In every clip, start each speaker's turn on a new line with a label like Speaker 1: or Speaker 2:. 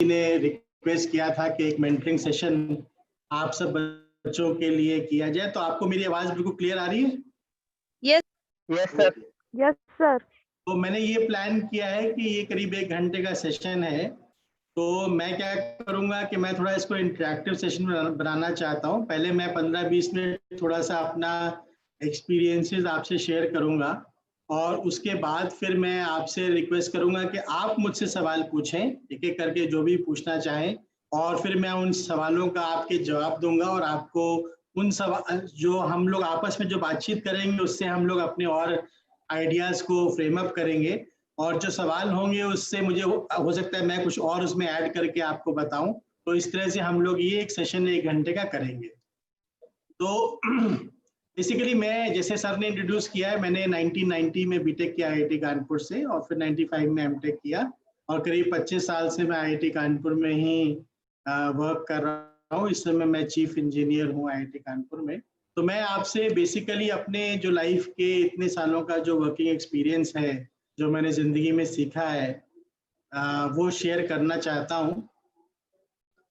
Speaker 1: ने रिक्वेस्ट किया था कि एक मेंटरिंग सेशन आप सब बच्चों के लिए किया जाए, तो आपको मेरी आवाज बिल्कुल क्लियर आ रही है?
Speaker 2: Yes
Speaker 3: sir.
Speaker 2: Yes sir.
Speaker 1: तो मैंने ये प्लान किया है कि ये करीब 1 घंटे का सेशन है, तो मैं क्या करूंगा कि मैं थोड़ा इसको इंटरेक्टिव सेशन बनाना चाहता हूँ। पहले मैं 15-20 मिनट थोड़ा सा अपना एक्सपीरियंसेस आपसे शेयर करूंगा और उसके बाद फिर मैं आपसे रिक्वेस्ट करूंगा कि आप मुझसे सवाल पूछें, एक एक करके जो भी पूछना चाहें, और फिर मैं उन सवालों का आपके जवाब दूंगा और आपको उन सवाल जो हम लोग आपस में जो बातचीत करेंगे उससे हम लोग अपने और आइडियाज़ को फ्रेम अप करेंगे, और जो सवाल होंगे उससे मुझे हो सकता है मैं कुछ और उसमें ऐड करके आपको बताऊं। तो इस तरह से हम लोग ये एक सेशन 1 घंटे का करेंगे। तो बेसिकली मैं, जैसे सर ने इंट्रोड्यूस किया है, मैंने 1990 में बीटेक किया आईआईटी कानपुर से और फिर 95 में एमटेक किया और करीब 25 साल से मैं आईआईटी कानपुर में ही वर्क कर रहा हूँ। इस समय मैं चीफ इंजीनियर हूँ आईआईटी कानपुर में। तो मैं आपसे बेसिकली अपने जो लाइफ के इतने सालों का जो वर्किंग एक्सपीरियंस है, जो मैंने ज़िंदगी में सीखा है, वो शेयर करना चाहता हूँ।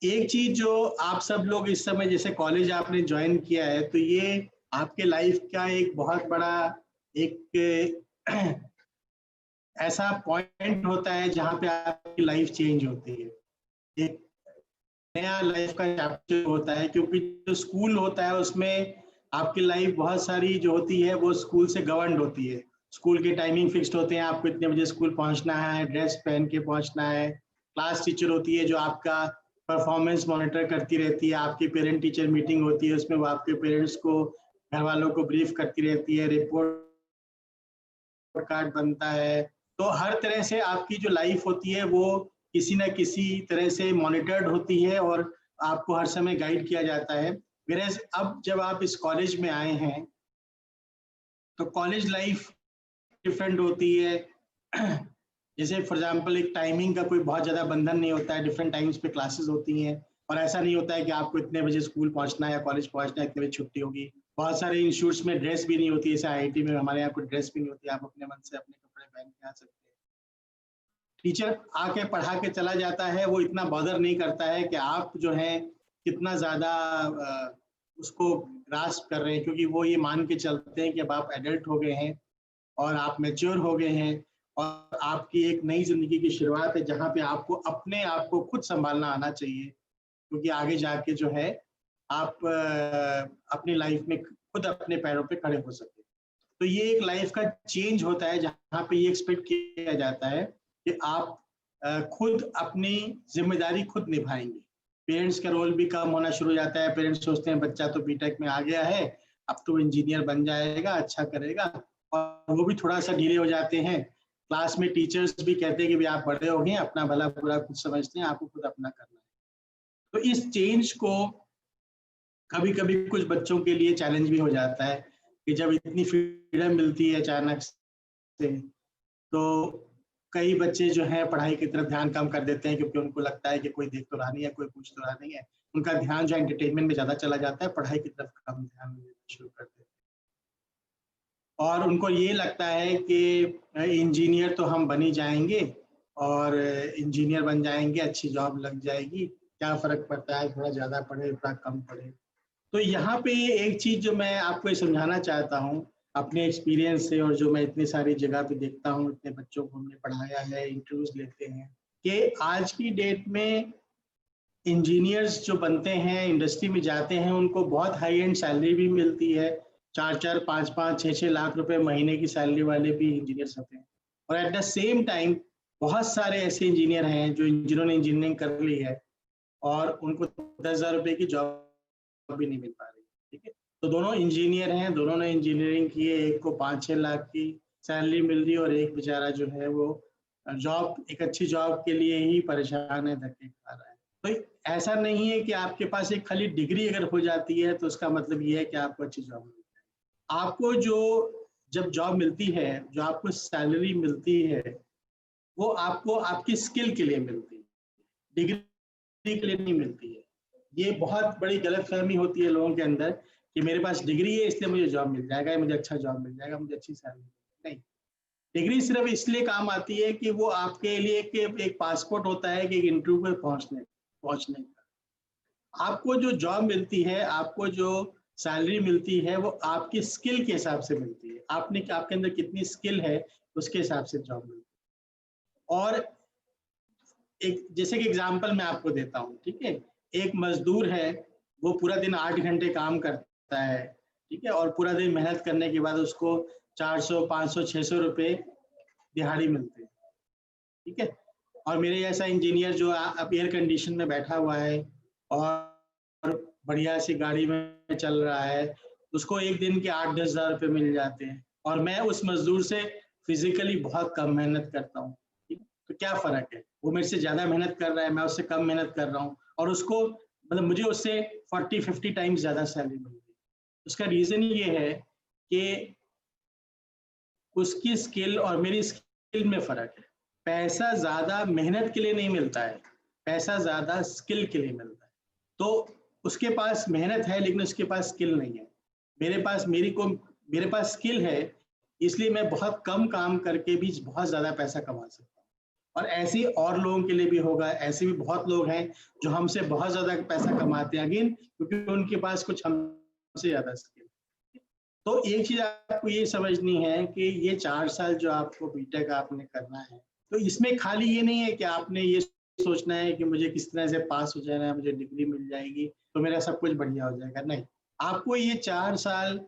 Speaker 1: एक चीज़ जो आप सब लोग इस समय जैसे कॉलेज आपने ज्वाइन किया है, तो ये आपके लाइफ का एक बहुत बड़ा एक ऐसा पॉइंट होता है जहाँ पे आपकी लाइफ चेंज होती है, एक नया लाइफ का चैप्टर होता है, क्योंकि जो स्कूल होता है उसमें आपकी लाइफ बहुत सारी जो होती है वो स्कूल से गवर्नड होती है। स्कूल के टाइमिंग फिक्स्ड होते हैं, आपको इतने बजे स्कूल पहुंचना है, ड्रेस पहन के पहुंचना है। क्लास टीचर होती है जो आपका परफॉर्मेंस मॉनिटर करती रहती है। आपकी पेरेंट टीचर मीटिंग होती है, उसमें वो आपके पेरेंट्स को, घर वालों को ब्रीफ करती रहती है। रिपोर्ट कार्ड बनता है। तो हर तरह से आपकी जो लाइफ होती है वो किसी न किसी तरह से मॉनिटर्ड होती है और आपको हर समय गाइड किया जाता है। व्हेयरएज अब जब आप इस कॉलेज में आए हैं तो कॉलेज लाइफ डिफरेंट होती है। जैसे फॉर एग्जांपल एक टाइमिंग का कोई बहुत ज़्यादा बंधन नहीं होता है, डिफरेंट टाइम्स पे क्लासेस होती हैं और ऐसा नहीं होता है कि आपको इतने बजे स्कूल पहुंचना है या कॉलेज पहुंचना है, इतने बजे छुट्टी होगी। बहुत सारे इंस्टीट्यूट्स में ड्रेस भी नहीं होती है, जैसे आईआईटी में हमारे यहाँ कोई ड्रेस भी नहीं होती है, आप अपने मन से अपने कपड़े पहन के आ सकते हैं। टीचर आके पढ़ा के चला जाता है, वो इतना बॉदर नहीं करता है कि आप जो है कितना ज़्यादा उसको ग्रास्प कर रहे हैं, क्योंकि वो ये मान के चलते हैं कि अब आप एडल्ट हो गए हैं और आप मैच्योर हो गए हैं और आपकी एक नई जिंदगी की शुरुआत है जहाँ पे आपको अपने आप को खुद संभालना आना चाहिए, क्योंकि आगे जाके जो है आप अपनी लाइफ में खुद अपने पैरों पे खड़े हो सके। तो ये एक लाइफ का चेंज होता है जहाँ पे ये एक्सपेक्ट किया जाता है कि आप खुद अपनी जिम्मेदारी खुद निभाएंगे। पेरेंट्स का रोल भी कम होना शुरू हो जाता है। पेरेंट्स सोचते हैं बच्चा तो बीटेक में आ गया है, अब तो इंजीनियर बन जाएगा, अच्छा करेगा, और वो भी थोड़ा सा ढीले हो जाते हैं। क्लास में टीचर्स भी कहते हैं कि भी आप बड़े हो गए, अपना भला बुरा खुद समझते हैं, आपको खुद अपना करना है। तो इस चेंज को कभी कभी कुछ बच्चों के लिए चैलेंज भी हो जाता है कि जब इतनी फ्रीडम मिलती है अचानक से, तो कई बच्चे जो हैं पढ़ाई की तरफ ध्यान कम कर देते हैं, क्योंकि उनको लगता है कि कोई देख तो रहा नहीं है, कोई पूछ तो रहा नहीं है। उनका ध्यान जो एंटरटेनमेंट में ज़्यादा चला जाता है, पढ़ाई की तरफ कम ध्यान देना शुरू कर देते हैं। और उनको ये लगता है कि इंजीनियर तो हम बन ही जाएंगे और इंजीनियर बन जाएंगे, अच्छी जॉब लग जाएगी, क्या फ़र्क पड़ता है थोड़ा ज़्यादा पढ़े थोड़ा कम पढ़े। तो यहाँ पे एक चीज़ जो मैं आपको ये समझाना चाहता हूँ अपने एक्सपीरियंस से, और जो मैं इतनी सारी जगह पे देखता हूँ, इतने बच्चों को हमने पढ़ाया है, इंटरव्यूज लेते हैं, कि आज की डेट में इंजीनियर्स जो बनते हैं, इंडस्ट्री में जाते हैं, उनको बहुत हाई एंड सैलरी भी मिलती है। 4-4, 5-5, 6-6 लाख रुपए महीने की सैलरी वाले भी इंजीनियर्स होते हैं। और एट द सेम टाइम बहुत सारे ऐसे इंजीनियर हैं जो जिन्होंने इंजीनियरिंग कर ली है और उनको 10,000 रुपये की जॉब भी नहीं मिल पा रही। ठीक है, तो दोनों इंजीनियर हैं, दोनों ने इंजीनियरिंग की है, एक को 5-6 लाख की सैलरी मिल रही है और एक बेचारा जो है वो जॉब, एक अच्छी जॉब के लिए ही परेशान है, धक्के खा रहा है। तो ऐसा नहीं है कि आपके पास एक खाली डिग्री अगर हो जाती है तो उसका मतलब ये है कि आपको अच्छी जॉब मिलती है। आपको जो जब जॉब मिलती है, जो आपको सैलरी मिलती है, वो आपको आपकी स्किल के लिए मिलती है, डिग्री के लिए नहीं मिलती है। ये बहुत बड़ी गलतफहमी होती है लोगों के अंदर कि मेरे पास डिग्री है इसलिए मुझे जॉब मिल जाएगा, मुझे अच्छा जॉब मिल जाएगा, मुझे अच्छी सैलरी। नहीं, डिग्री सिर्फ इसलिए काम आती है कि वो आपके लिए एक पासपोर्ट होता है कि एक इंटरव्यू पे पहुंचने का। आपको जो जॉब मिलती है, आपको जो सैलरी मिलती है, वो आपकी स्किल के हिसाब से मिलती है। आपके अंदर कितनी स्किल है उसके हिसाब से जॉब मिलती है। और एक जैसे कि एग्जांपल मैं आपको देता हूँ, ठीक है। एक मजदूर है, वो पूरा दिन 8 घंटे काम करता है, ठीक है, और पूरा दिन मेहनत करने के बाद उसको 400, 500, 600 रुपये दिहाड़ी मिलते हैं, ठीक है। और मेरे जैसा इंजीनियर जो अब एयर कंडीशन में बैठा हुआ है और बढ़िया सी गाड़ी में चल रहा है, उसको एक दिन के 8-10 हज़ार रुपये मिल जाते हैं, और मैं उस मजदूर से फिजिकली बहुत कम मेहनत करता हूँ, ठीक है। तो क्या फर्क है, वो मेरे से ज्यादा मेहनत कर रहा है, मैं उससे कम मेहनत कर रहा हूँ, और उसको मतलब मुझे उससे 40-50 टाइम्स ज्यादा सैलरी मिल रही है। उसका रीजन ये है कि उसकी स्किल और मेरी स्किल में फर्क है। पैसा ज्यादा मेहनत के लिए नहीं मिलता है, पैसा ज्यादा स्किल के लिए मिलता है। तो उसके पास मेहनत है लेकिन उसके पास स्किल नहीं है। मेरे पास स्किल है, इसलिए मैं बहुत कम काम करके भी बहुत ज्यादा पैसा कमा सकता हूँ। और ऐसे और लोगों के लिए भी होगा, ऐसे भी बहुत लोग हैं जो हमसे बहुत ज्यादा पैसा कमाते हैं, अगेन क्योंकि उनके पास कुछ हमसे ज्यादा स्किल। तो एक चीज आपको ये समझनी है कि ये 4 साल जो आपको बीटेक आपने करना है, तो इसमें खाली ये नहीं है कि आपने ये सोचना है कि मुझे किस तरह से पास हो जाना है, मुझे डिग्री मिल जाएगी तो मेरा सब कुछ बढ़िया हो जाएगा। नहीं, आपको ये 4 साल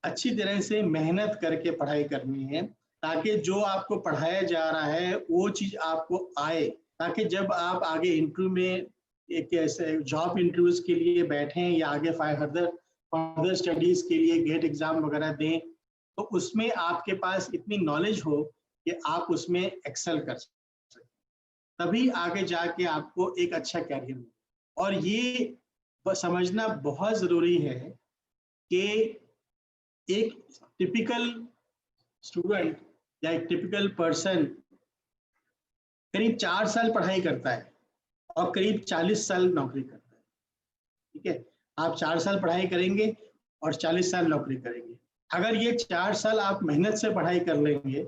Speaker 1: अच्छी तरह से मेहनत करके पढ़ाई करनी है, ताकि जो आपको पढ़ाया जा रहा है वो चीज आपको आए, ताकि जब आप आगे इंटरव्यू में एक ऐसे जॉब इंटरव्यूज के लिए बैठें या आगे फर्दर स्टडीज के लिए गेट एग्जाम वगैरह दें, तो उसमें आपके पास इतनी नॉलेज हो कि आप उसमें एक्सेल कर सकें, तभी आगे जाके आपको एक अच्छा कैरियर मिले। और ये समझना बहुत जरूरी है कि एक टिपिकल स्टूडेंट या एक टिपिकल पर्सन करीब 4 साल पढ़ाई करता है और करीब 40 साल नौकरी करता है, ठीक है। आप 4 साल पढ़ाई करेंगे और 40 साल नौकरी करेंगे। अगर ये 4 साल आप मेहनत से पढ़ाई कर लेंगे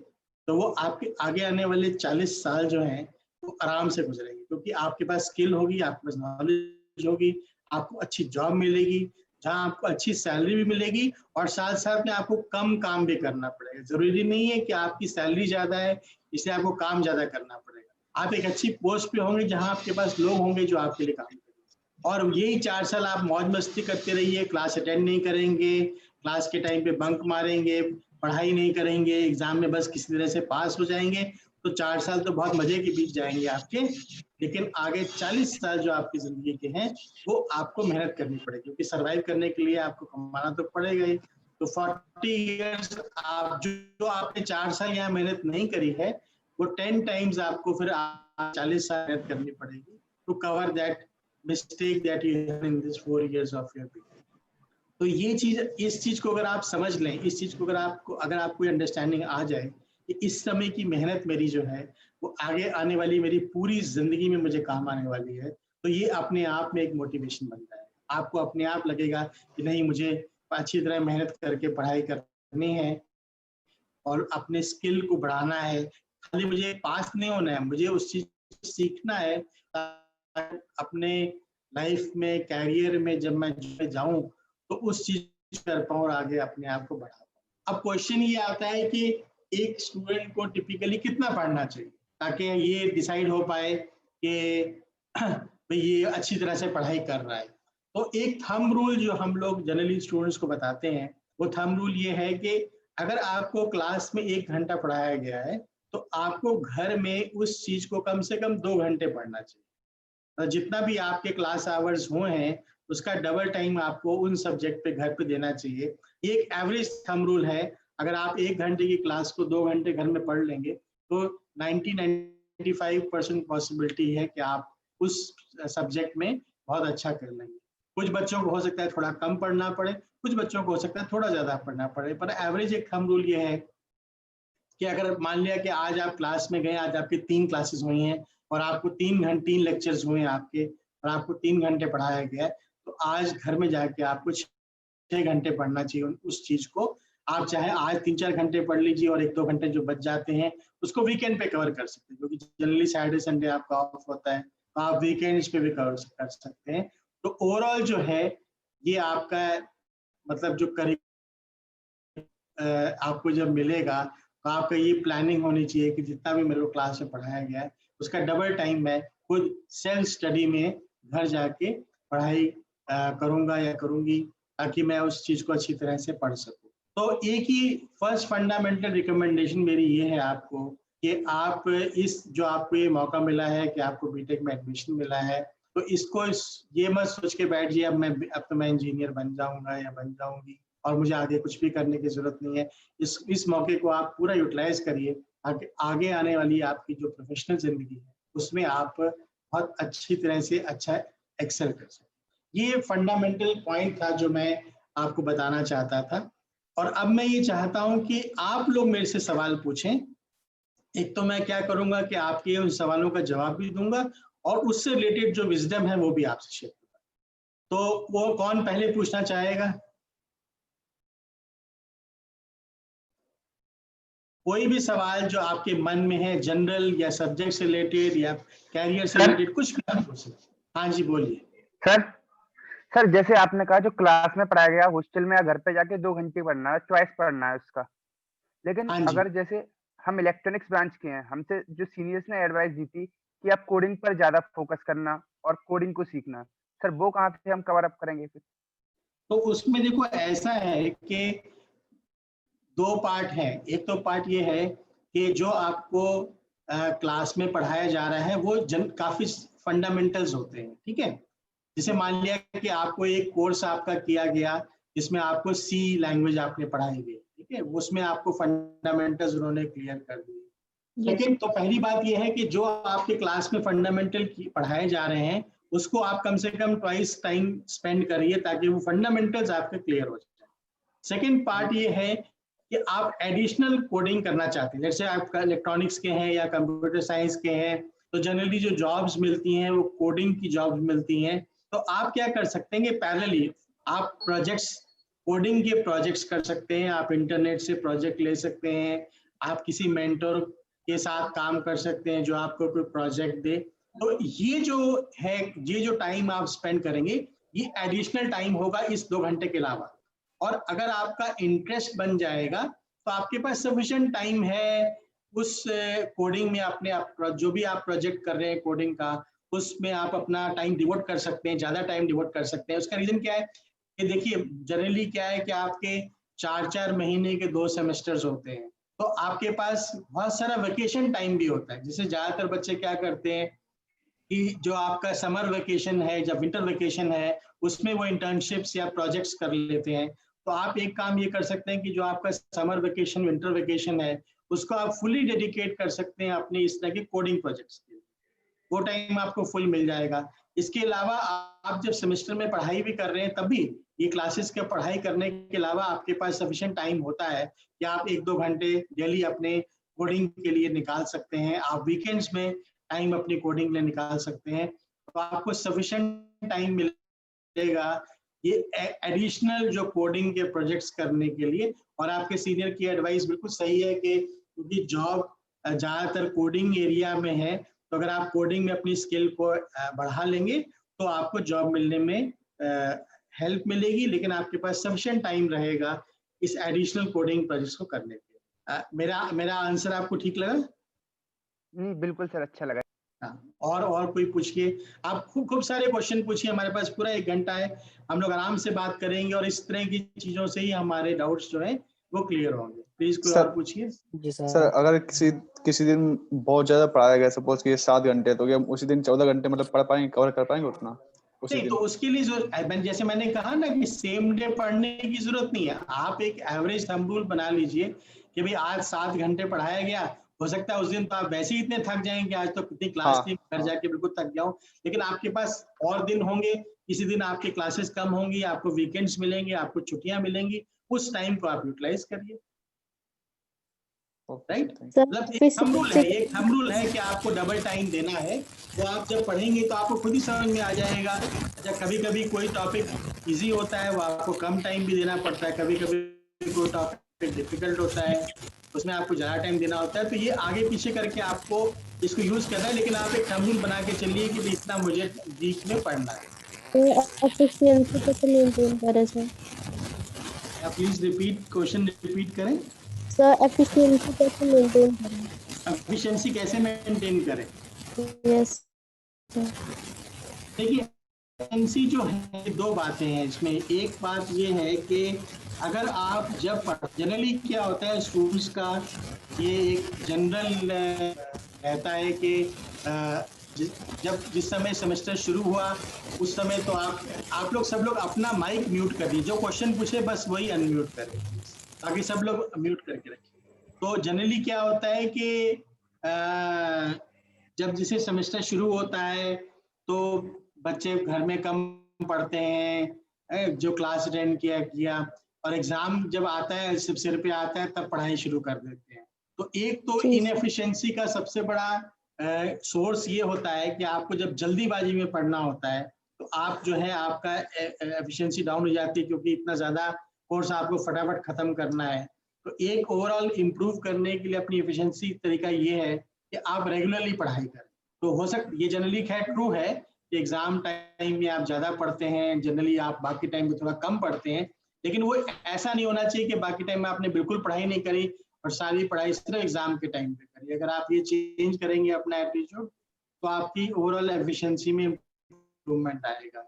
Speaker 1: तो वो आपके आगे आने वाले 40 साल जो हैं वो आराम से गुजरेंगे, क्योंकि आपके पास स्किल होगी, आपके पास नॉलेज होगी, आपको अच्छी जॉब मिलेगी जहां आपको अच्छी सैलरी भी मिलेगी, और साथ साथ में आपको कम काम भी करना पड़ेगा। जरूरी नहीं है कि आपकी सैलरी ज्यादा है इसलिए आपको काम ज्यादा करना पड़ेगा। आप एक अच्छी पोस्ट पे होंगे जहां आपके पास लोग होंगे जो आपके लिए काम करेंगे। और यही 4 साल आप मौज मस्ती करते रहिए, क्लास अटेंड नहीं करेंगे, क्लास के टाइम पे बंक मारेंगे, पढ़ाई नहीं करेंगे, एग्जाम में बस किसी तरह से पास हो जाएंगे, तो 4 साल तो बहुत मजे के बीत जाएंगे आपके। लेकिन आगे 40 साल जो आपकी जिंदगी के हैं वो आपको मेहनत करनी पड़ेगी, क्योंकि सर्वाइव करने के लिए आपको कमाना तो पड़ेगा ही। तो 40 ईयर्स आप जो आपने 4 साल यहाँ मेहनत नहीं करी है, वो 10 टाइम्स आपको फिर 40 साल मेहनत करनी पड़ेगी to cover that mistake that you have in this 4 years of your BTech। तो ये चीज, इस चीज को अगर आप समझ लें, इस चीज को अगर आपको अंडरस्टैंडिंग आ जाए कि इस समय की मेहनत मेरी जो है वो आगे आने वाली मेरी पूरी जिंदगी में मुझे काम आने वाली है, तो ये अपने आप में एक मोटिवेशन बनता है। आपको अपने आप लगेगा कि नहीं, मुझे अच्छी तरह मेहनत करके पढ़ाई करनी है और अपने स्किल को बढ़ाना है। खाली मुझे पास नहीं होना है, मुझे उस चीज सीखना है अपने लाइफ में, कैरियर में जब मैं जाऊं तो उस चीज कर पाऊं और आगे अपने आप को बढ़ा पाऊं। अब क्वेश्चन ये आता है कि एक स्टूडेंट को टिपिकली कितना पढ़ना चाहिए ताकि ये डिसाइड हो पाए कि भाई ये अच्छी तरह से पढ़ाई कर रहा है। तो एक थंब रूल जो हम लोग जनरली स्टूडेंट्स को बताते हैं, वो थंब रूल ये है कि अगर आपको क्लास में 1 घंटा पढ़ाया गया है तो आपको घर में उस चीज को कम से कम 2 घंटे पढ़ना चाहिए। जितना भी आपके क्लास आवर्स हुए हैं उसका डबल टाइम आपको उन सब्जेक्ट पे घर पे देना चाहिए। ये एक एवरेज थंब रूल है। अगर आप 1 घंटे की क्लास को 2 घंटे घर में पढ़ लेंगे तो 90-95% पॉसिबिलिटी है कि आप उस सब्जेक्ट में बहुत अच्छा कर लेंगे। कुछ बच्चों को हो सकता है थोड़ा कम पढ़ना पड़े, कुछ बच्चों को हो सकता है थोड़ा ज्यादा पढ़ना पड़े, पर एवरेज एक थंब रूल ये है कि अगर मान लिया कि आज आप क्लास में गए, आज आपकी 3 क्लासेस हुई हैं और आपको 3 लेक्चर्स हुए हैं आपके, और आपको 3 घंटे पढ़ाया गया है, तो आज घर में जाके आपको 6 घंटे पढ़ना चाहिए उस चीज को। आप चाहे आज 3-4 घंटे पढ़ लीजिए और 1-2 घंटे जो बच जाते हैं उसको वीकेंड पे कवर कर सकते हैं, क्योंकि जनरली सैटरडे संडे आपका ऑफ होता है, तो आप वीकेंड्स पे भी कवर कर सकते हैं। तो ओवरऑल जो है ये आपका मतलब जो आपको जब मिलेगा तो आपका ये प्लानिंग होनी चाहिए कि जितना भी मेरे को क्लास में पढ़ाया गया है उसका डबल टाइम मैं खुद सेल्फ स्टडी में घर जाके पढ़ाई करूंगा या करूंगी, ताकि मैं उस चीज को अच्छी तरह से पढ़ सकूं। तो एक ही फर्स्ट फंडामेंटल रिकमेंडेशन मेरी ये है आपको कि आप इस जो आपको ये मौका मिला है कि आपको बीटेक में एडमिशन मिला है, तो इसको ये मत सोच के बैठ जाइए अब तो मैं इंजीनियर बन जाऊंगा या बन जाऊंगी और मुझे आगे कुछ भी करने की जरूरत नहीं है। इस मौके को आप पूरा यूटिलाइज करिए, आगे आने वाली आपकी जो प्रोफेशनल जिंदगी है उसमें आप बहुत अच्छी तरह से अच्छा एक्सेल कर सकें। ये फंडामेंटल पॉइंट था जो मैं आपको बताना चाहता था। और अब मैं ये चाहता हूं कि आप लोग मेरे से सवाल पूछें। एक तो मैं क्या करूंगा कि आपके उन सवालों का जवाब भी दूंगा और उससे रिलेटेड जो विजडम है वो भी आपसे शेयर करूंगा। तो वो कौन पहले पूछना चाहेगा? कोई भी सवाल जो आपके मन में है, जनरल या सब्जेक्ट से रिलेटेड या कैरियर से रिलेटेड, कुछ भी आप पूछ सकते। हाँ जी बोलिए।
Speaker 3: सर जैसे आपने कहा जो क्लास में पढ़ाया गया हॉस्टल में या घर पे जाके 2 घंटे पढ़ना है, चॉइस पढ़ना है उसका, लेकिन
Speaker 1: हाँ जी।
Speaker 3: अगर जैसे हम इलेक्ट्रॉनिक्स ब्रांच के हैं, हमसे जो सीनियर्स ने एडवाइस दी थी कि आप कोडिंग पर ज्यादा फोकस करना और कोडिंग को सीखना, सर वो कहाँ से हम कवर अप करेंगे फिर?
Speaker 1: तो उसमें देखो ऐसा है कि 2 पार्ट है। एक तो पार्ट ये है कि जो आपको क्लास में पढ़ाया जा रहा है वो काफी फंडामेंटल्स होते हैं, ठीक है। जैसे मान लिया कि आपको एक कोर्स आपका किया गया जिसमें आपको सी लैंग्वेज आपने पढ़ाई गई, ठीक है, उसमें आपको फंडामेंटल्स उन्होंने क्लियर कर दिए। लेकिन तो पहली बात यह है कि जो आपके क्लास में फंडामेंटल पढ़ाए जा रहे हैं उसको आप कम से कम ट्वाइस टाइम स्पेंड करिए ताकि वो फंडामेंटल्स आपके क्लियर हो जाए। सेकेंड पार्ट ये है कि आप एडिशनल कोडिंग करना चाहते हैं, जैसे आप इलेक्ट्रॉनिक्स के हैं या कंप्यूटर साइंस के हैं, तो जनरली जो जॉब्स मिलती हैं वो कोडिंग की जॉब्स मिलती हैं। तो आप क्या कर सकते हैं कि पैरेलली आप प्रोजेक्ट्स, कोडिंग के प्रोजेक्ट्स कर सकते हैं, आप इंटरनेट से प्रोजेक्ट ले सकते हैं, आप किसी मेंटर के साथ काम कर सकते हैं जो आपको कोई प्रोजेक्ट दे। तो ये जो है, ये जो टाइम आप स्पेंड करेंगे ये एडिशनल टाइम होगा इस 2 घंटे के अलावा। और अगर आपका इंटरेस्ट बन जाएगा तो आपके पास सफिशिएंट टाइम है उस कोडिंग में, अपने जो भी आप प्रोजेक्ट कर रहे हैं कोडिंग का, उसमें आप अपना टाइम डिवोट कर सकते हैं, ज्यादा टाइम डिवोट कर सकते हैं। उसका रीजन क्या है कि देखिए जनरली क्या है कि आपके 4-4 महीने के 2 सेमेस्टर्स होते हैं, तो आपके पास बहुत सारा वेकेशन टाइम भी होता है। जैसे ज्यादातर बच्चे क्या करते हैं कि जो आपका समर वेकेशन है, जब विंटर वेकेशन है, उसमें वो इंटर्नशिप्स या प्रोजेक्ट्स कर लेते हैं। तो आप एक काम ये कर सकते हैं कि जो आपका समर वेकेशन, विंटर वेकेशन है, उसको आप फुली डेडिकेट कर सकते हैं अपने इस तरह के कोडिंग प्रोजेक्ट्स के लिए। वो टाइम आपको फुल मिल जाएगा। इसके अलावा आप जब सेमेस्टर में पढ़ाई भी कर रहे हैं तब भी ये क्लासेस के पढ़ाई करने के अलावा आपके पास सफिशिएंट टाइम होता है कि आप 1-2 घंटे डेली अपने कोडिंग के लिए निकाल सकते हैं। आप वीकेंड्स में टाइम अपनी कोडिंग के लिए निकाल सकते हैं, तो आपको सफिशिएंट टाइम मिलेगा ये एडिशनल जो कोडिंग के प्रोजेक्ट्स करने के लिए। और आपके सीनियर की एडवाइस बिल्कुल सही है कि क्योंकि जॉब ज़्यादातर कोडिंग एरिया में है, तो अगर आप कोडिंग में अपनी स्किल को बढ़ा लेंगे तो आपको जॉब मिलने में हेल्प मिलेगी, लेकिन आपके पास सफिशिएंट टाइम रहेगा इस एडिशनल कोडिंग प्रोजेक्ट्स को करने के। मेरा आंसर आपको ठीक लगा?
Speaker 3: बिल्कुल सर, अच्छा लगा।
Speaker 1: और कोई पूछिए, आप खूब सारे क्वेश्चन पूछिए, हमारे पास पूरा 1 घंटा है, हम लोग आराम से बात करेंगे और इस तरह की चीजों से ही हमारे डाउट्स जो है वो क्लियर होंगे। प्लीज कोई और पूछिए।
Speaker 4: जी सर, अगर किसी दिन बहुत ज्यादा पढ़ाया गया, सपोज कि 7 घंटे, तो क्या उसी दिन 14 घंटे मतलब पढ़ पाएंगे, कवर कर पाएंगे उतना उसी
Speaker 1: नहीं,
Speaker 4: दिन?
Speaker 1: तो उसके लिए जैसे मैंने कहा ना कि सेम डे पढ़ने की जरूरत नहीं है। आप एक एवरेज थंब रूल बना लीजिए कि भाई आज 7 घंटे पढ़ाया गया, हो सकता है उस दिन तो आप वैसे ही इतने थक जाएंगे कि आज तो कितनी क्लास थी, घर जाके बिल्कुल थक जाओ। लेकिन आपके पास और दिन होंगे, किसी दिन आपकी क्लासेस कम होंगी, आपको वीकेंड्स मिलेंगे, आपको छुट्टियां मिलेंगी, उस टाइम को आप यूटिलाइज करिए। राइट, मतलब एक थंब रूल है कि आपको डबल टाइम देना है। तो आप जब पढ़ेंगे तो आपको खुद ही समझ में आ जाएगा। अच्छा, कभी कभी कोई टॉपिक इजी होता है वो आपको कम टाइम भी देना पड़ता है, कभी कभी कोई टॉपिक पे डिफिकल्ट होता है, उसमें आपको ज़्यादा टाइम देना होता है, तो ये आगे पीछे करके आपको इसको यूज़ करना है, लेकिन आप एक थंब रूल बना के चलिए कि भाई इतना मुझे वीक में पढ़ना है।
Speaker 2: एफिशिएंसी कैसे मेंटेन करें सर?
Speaker 1: आप प्लीज रिपीट, क्वेश्चन रिपीट करें।
Speaker 2: सर एफिशिएंसी कैसे मेंटेन करें?
Speaker 1: एफिशिएंसी कैसे मेंटेन करें?
Speaker 2: Yes sir.
Speaker 1: देखिए, एफिशिएंसी जो है, दो बातें हैं इसमें। एक बात ये है कि अगर आप जब जनरली क्या होता है स्टूडेंट्स का, ये एक जनरल रहता है कि जिस समय सेमेस्टर शुरू हुआ उस समय तो आप लोग सब लोग अपना माइक म्यूट कर दीजिए, जो क्वेश्चन पूछे बस वही अनम्यूट करें, ताकि सब लोग म्यूट करके रखें। तो जनरली क्या होता है कि जब जिसे सेमेस्टर शुरू होता है तो बच्चे घर में कम पढ़ते हैं, जो क्लास अटेंड किया, और एग्जाम जब आता है, सिर पे आता है, तब पढ़ाई शुरू कर देते हैं। तो एक तो इनएफिशिएंसी का सबसे बड़ा सोर्स ये होता है कि आपको जब जल्दीबाजी में पढ़ना होता है तो आप जो है आपका एफिशिएंसी डाउन हो जाती है, क्योंकि इतना ज़्यादा कोर्स आपको फटाफट ख़त्म करना है। तो एक ओवरऑल इम्प्रूव करने के लिए अपनी एफिशिएंसी तरीका ये है कि आप रेगुलरली पढ़ाई करें। तो हो सकता, ये जनरली खैर ट्रू है कि एग्जाम टाइम में आप ज़्यादा पढ़ते हैं, जनरली आप बाकी टाइम में थोड़ा कम पढ़ते हैं, लेकिन वो ऐसा नहीं होना चाहिए कि बाकी टाइम में आपने बिल्कुल पढ़ाई नहीं करी और सारी पढ़ाई सिर्फ एग्जाम के टाइम पे करी। अगर आप ये चेंज करेंगे अपना एटीट्यूड तो आपकी ओवरऑल एफिशिएंसी में इम्प्रूवमेंट आएगा।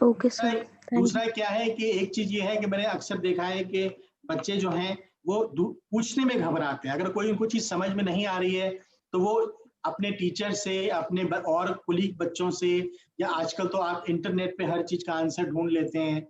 Speaker 2: Okay sir.
Speaker 1: दूसरा क्या है कि एक चीज ये है कि मैंने अक्सर देखा है कि बच्चे जो हैं वो पूछने में घबराते हैं। अगर कोई उनको चीज समझ में नहीं आ रही है तो वो अपने टीचर से, अपने और कुलीग बच्चों से, या आजकल तो आप इंटरनेट पे हर चीज का आंसर ढूंढ लेते हैं,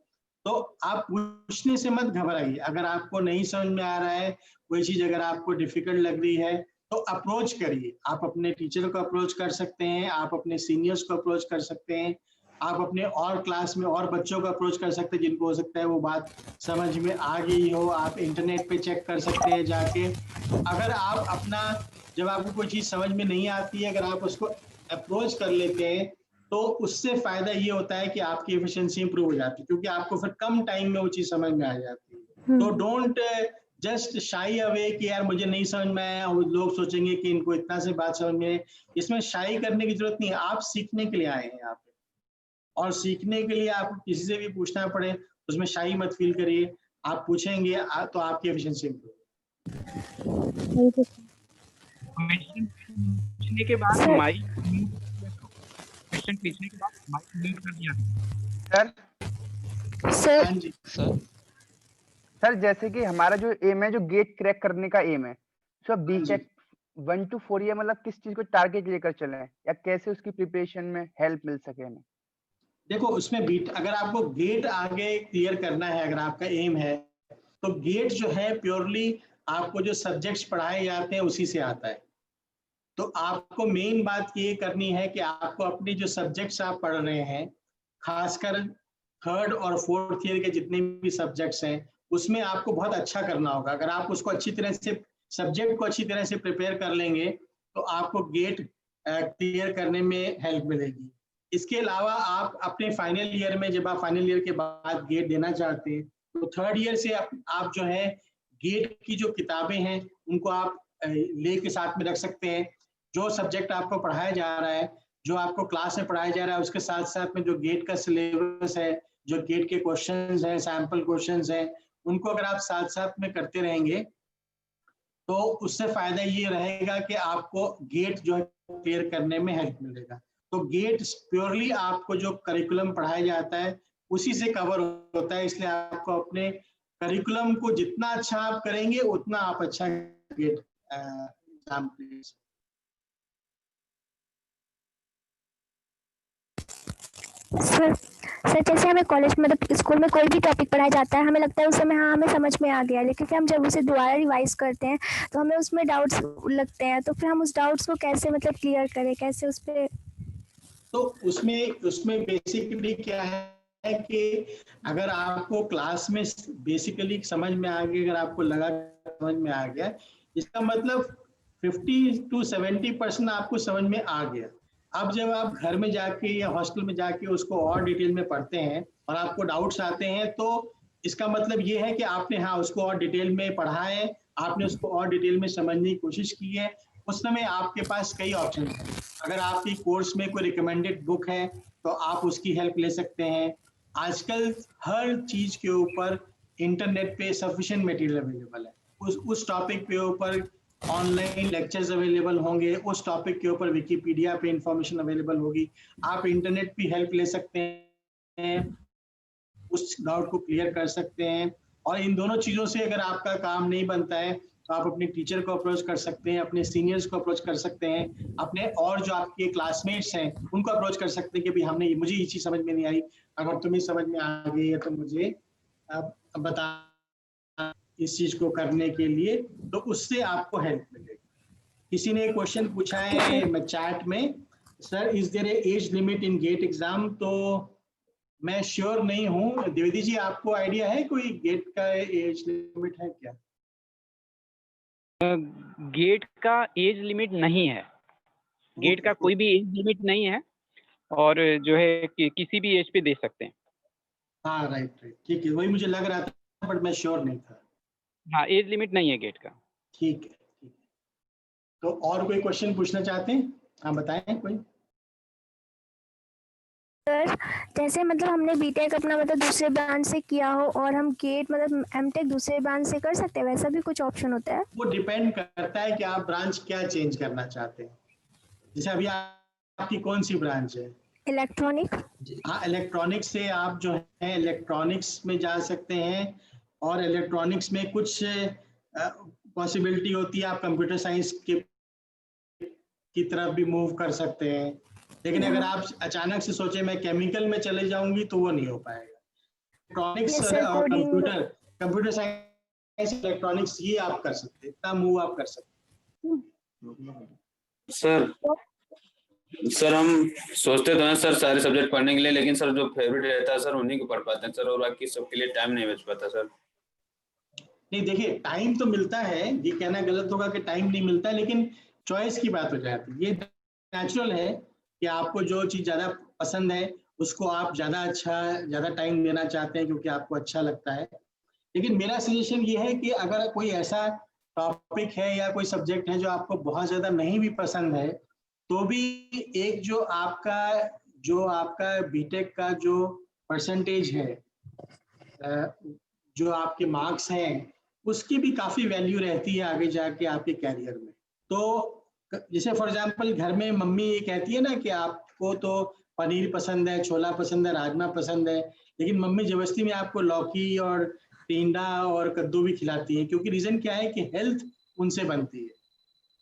Speaker 1: तो आप पूछने से मत घबराइए। अगर आपको नहीं समझ में आ रहा है कोई चीज, अगर आपको डिफिकल्ट लग रही है तो अप्रोच करिए। आप अपने टीचर को अप्रोच कर सकते हैं, आप अपने सीनियर्स को अप्रोच कर सकते हैं, आप अपने और क्लास में और बच्चों को अप्रोच कर सकते हैं जिनको हो सकता है वो बात समझ में आ गई हो। आप इंटरनेट पे चेक कर सकते हैं जाके। अगर आप अपना, जब आपको कोई चीज समझ में नहीं आती है, अगर आप उसको अप्रोच कर लेते हैं तो उससे फायदा ये होता है कि आपकी एफिशिएंसी इंप्रूव हो जाती है, क्योंकि आपको फिर कम टाइम में वो चीज समझ में आ जाती है। तो डोंट जस्ट शाई अवे कि यार मुझे नहीं समझ में आया, लोग सोचेंगे कि इनको इतना से बात समझ में। इसमें शाई करने की जरूरत नहीं है, आप सीखने के लिए आए हैं यहाँ पे, और सीखने के लिए आपको किसी से भी पूछना पड़े उसमें शाई मत फील करिए। आप पूछेंगे तो आपकी एफिशिएंसी इंप्रूव।
Speaker 5: पूछने के बाद माइक क्वेश्चन पूछने के बाद माइक म्यूट कर दिया।
Speaker 3: सर जैसे कि हमारा जो एम है, जो गेट क्रैक करने का एम है, सो बीटेक 1 to 4 ईयर मतलब किस चीज को टारगेट लेकर चले हैं, या कैसे उसकी प्रिपरेशन में हेल्प मिल सके हमें?
Speaker 1: देखो, उसमें अगर आपको गेट आगे क्लियर करना है, अगर आपका एम है, तो गेट जो है प्योरली आपको जो सब्जेक्ट्स पढ़ाए जाते हैं उसी से आता है। तो आपको मेन बात ये करनी है कि आपको अपने जो सब्जेक्ट्स आप पढ़ रहे हैं, खासकर 3rd और 4th ईयर के जितने भी सब्जेक्ट्स हैं, उसमें आपको बहुत अच्छा करना होगा। अगर आप उसको अच्छी तरह से, सब्जेक्ट को अच्छी तरह से प्रिपेयर कर लेंगे तो आपको गेट क्लियर करने में हेल्प मिलेगी। इसके अलावा आप अपने फाइनल ईयर में, जब आप फाइनल ईयर के बाद गेट देना चाहते हैं, तो 3rd ईयर से आप जो है गेट की जो किताबें हैं उनको आप ले के साथ में रख सकते हैं। जो सब्जेक्ट आपको पढ़ाया जा रहा है, जो आपको क्लास में पढ़ाया जा रहा है, उसके साथ साथ में जो गेट का सिलेबस है, जो गेट के क्वेश्चंस हैं, सैंपल क्वेश्चंस हैं, उनको अगर आप साथ साथ में करते रहेंगे तो उससे फायदा ये रहेगा कि आपको गेट जो है क्लियर करने में हेल्प मिलेगा। तो गेट प्योरली आपको जो करिकुलम पढ़ाया जाता है उसी से कवर होता है, इसलिए आपको अपने करिकुलम को जितना अच्छा आप करेंगे उतना आप अच्छा गेट एग्जाम क्लियर।
Speaker 2: सर जैसे हमें कॉलेज में, मतलब स्कूल में कोई भी टॉपिक पढ़ाया जाता है, हमें लगता है उस समय हाँ हमें समझ में आ गया, लेकिन फिर हम जब उसे दोबारा रिवाइज करते हैं तो हमें उसमें डाउट्स लगते हैं, तो फिर हम उस डाउट्स को कैसे मतलब क्लियर करें, कैसे उस पर?
Speaker 1: तो उसमें बेसिकली क्या है कि अगर आपको क्लास में बेसिकली समझ में आ गया, अगर आपको लगा समझ में आ गया, इसका मतलब 50 to 70% आपको समझ में आ गया। अब जब आप घर में जाके या हॉस्टल में जाके उसको और डिटेल में पढ़ते हैं और आपको डाउट्स आते हैं, तो इसका मतलब ये है कि आपने हाँ उसको और डिटेल में पढ़ा है, आपने उसको और डिटेल में समझने की कोशिश की है। उस समय आपके पास कई ऑप्शन हैं। अगर आपकी कोर्स में कोई रिकमेंडेड बुक है तो आप उसकी हेल्प ले सकते हैं। आजकल हर चीज के ऊपर इंटरनेट पे सफिशिएंट मटेरियल अवेलेबल है। उस टॉपिक पे ऊपर ऑनलाइन लेक्चर्स अवेलेबल होंगे, उस टॉपिक के ऊपर विकिपीडिया पे इंफॉर्मेशन अवेलेबल होगी। आप इंटरनेट पे हेल्प ले सकते हैं, उस डाउट को क्लियर कर सकते हैं। और इन दोनों चीजों से अगर आपका काम नहीं बनता है तो आप अपने टीचर को अप्रोच कर सकते हैं, अपने सीनियर्स को अप्रोच कर सकते हैं, अपने और जो आपके क्लासमेट्स हैं उनको अप्रोच कर सकते हैं कि भाई हमने मुझे ये चीज समझ में नहीं आई, अगर तुम्हें समझ में आ गई है तो मुझे बता इस चीज को करने के लिए, तो उससे आपको हेल्प मिलेगी। किसी ने क्वेश्चन पूछा है चैट में, sir is there a age limit in GATE exam? तो मैं श्योर नहीं हूँ। द्विवेदी जी, आपको आइडिया है कोई गेट का एज लिमिट है क्या?
Speaker 5: गेट का एज लिमिट नहीं है, गेट का कोई भी एज लिमिट नहीं है, और जो है किसी भी एज पे दे सकते हैं।
Speaker 1: हाँ राइट, ठीक है, वही मुझे लग रहा था बट मैं श्योर नहीं था।
Speaker 5: हाँ, एज लिमिट नहीं है गेट का।
Speaker 1: ठीक है। तो और कोई क्वेश्चन पूछना चाहते हैं? हाँ बताएं कोई।
Speaker 2: सर जैसे मतलब हमने बीटेक अपना मतलब दूसरे ब्रांच से किया हो और हम गेट मतलब एमटेक दूसरे ब्रांच से कर सकते हैं, वैसा भी कुछ ऑप्शन होता है?
Speaker 1: वो डिपेंड करता है कि आप ब्रांच क्या चेंज करना चाहते हैं। जैसे अभी आपकी कौन सी ब्रांच है?
Speaker 2: इलेक्ट्रॉनिक।
Speaker 1: हाँ, इलेक्ट्रॉनिक्स से आप जो है इलेक्ट्रॉनिक्स में जा सकते हैं, और इलेक्ट्रॉनिक्स में कुछ पॉसिबिलिटी होती है आप कंप्यूटर साइंस की तरफ भी मूव कर सकते हैं। लेकिन अगर आप अचानक से सोचे मैं केमिकल में चले जाऊंगी तो वो नहीं हो पाएगा। इलेक्ट्रॉनिक्स और कंप्यूटर साइंस इलेक्ट्रॉनिक्स ये आप कर सकते हैं, इतना मूव आप कर सकते हैं।
Speaker 6: सर हम सोचते तो हैं सर सारे सब्जेक्ट पढ़ने के लिए, लेकिन सर जो फेवरेट रहता है सर उन्हीं को पढ़ पाते हैं सर, और बाकी सबके लिए टाइम नहीं बच पाता सर।
Speaker 1: नहीं देखिए, टाइम तो मिलता है, ये कहना गलत होगा कि टाइम नहीं मिलता है, लेकिन चॉइस की बात हो जाती है। ये नेचुरल है कि आपको जो चीज ज्यादा पसंद है उसको आप ज्यादा टाइम देना चाहते हैं क्योंकि आपको अच्छा लगता है। लेकिन मेरा सजेशन ये है कि अगर कोई ऐसा टॉपिक है या कोई सब्जेक्ट है जो आपको बहुत ज्यादा नहीं भी पसंद है, तो भी एक जो आपका बीटेक का जो परसेंटेज है, जो आपके मार्क्स हैं, उसकी भी काफी वैल्यू रहती है आगे जाके आपके कैरियर में। तो जैसे फॉर एग्जांपल घर में मम्मी ये कहती है ना कि आपको तो पनीर पसंद है, छोला पसंद है, राजमा पसंद है, लेकिन मम्मी जबरदस्ती में आपको लौकी और टिंडा और कद्दू भी खिलाती है, क्योंकि रीजन क्या है कि हेल्थ उनसे बनती है।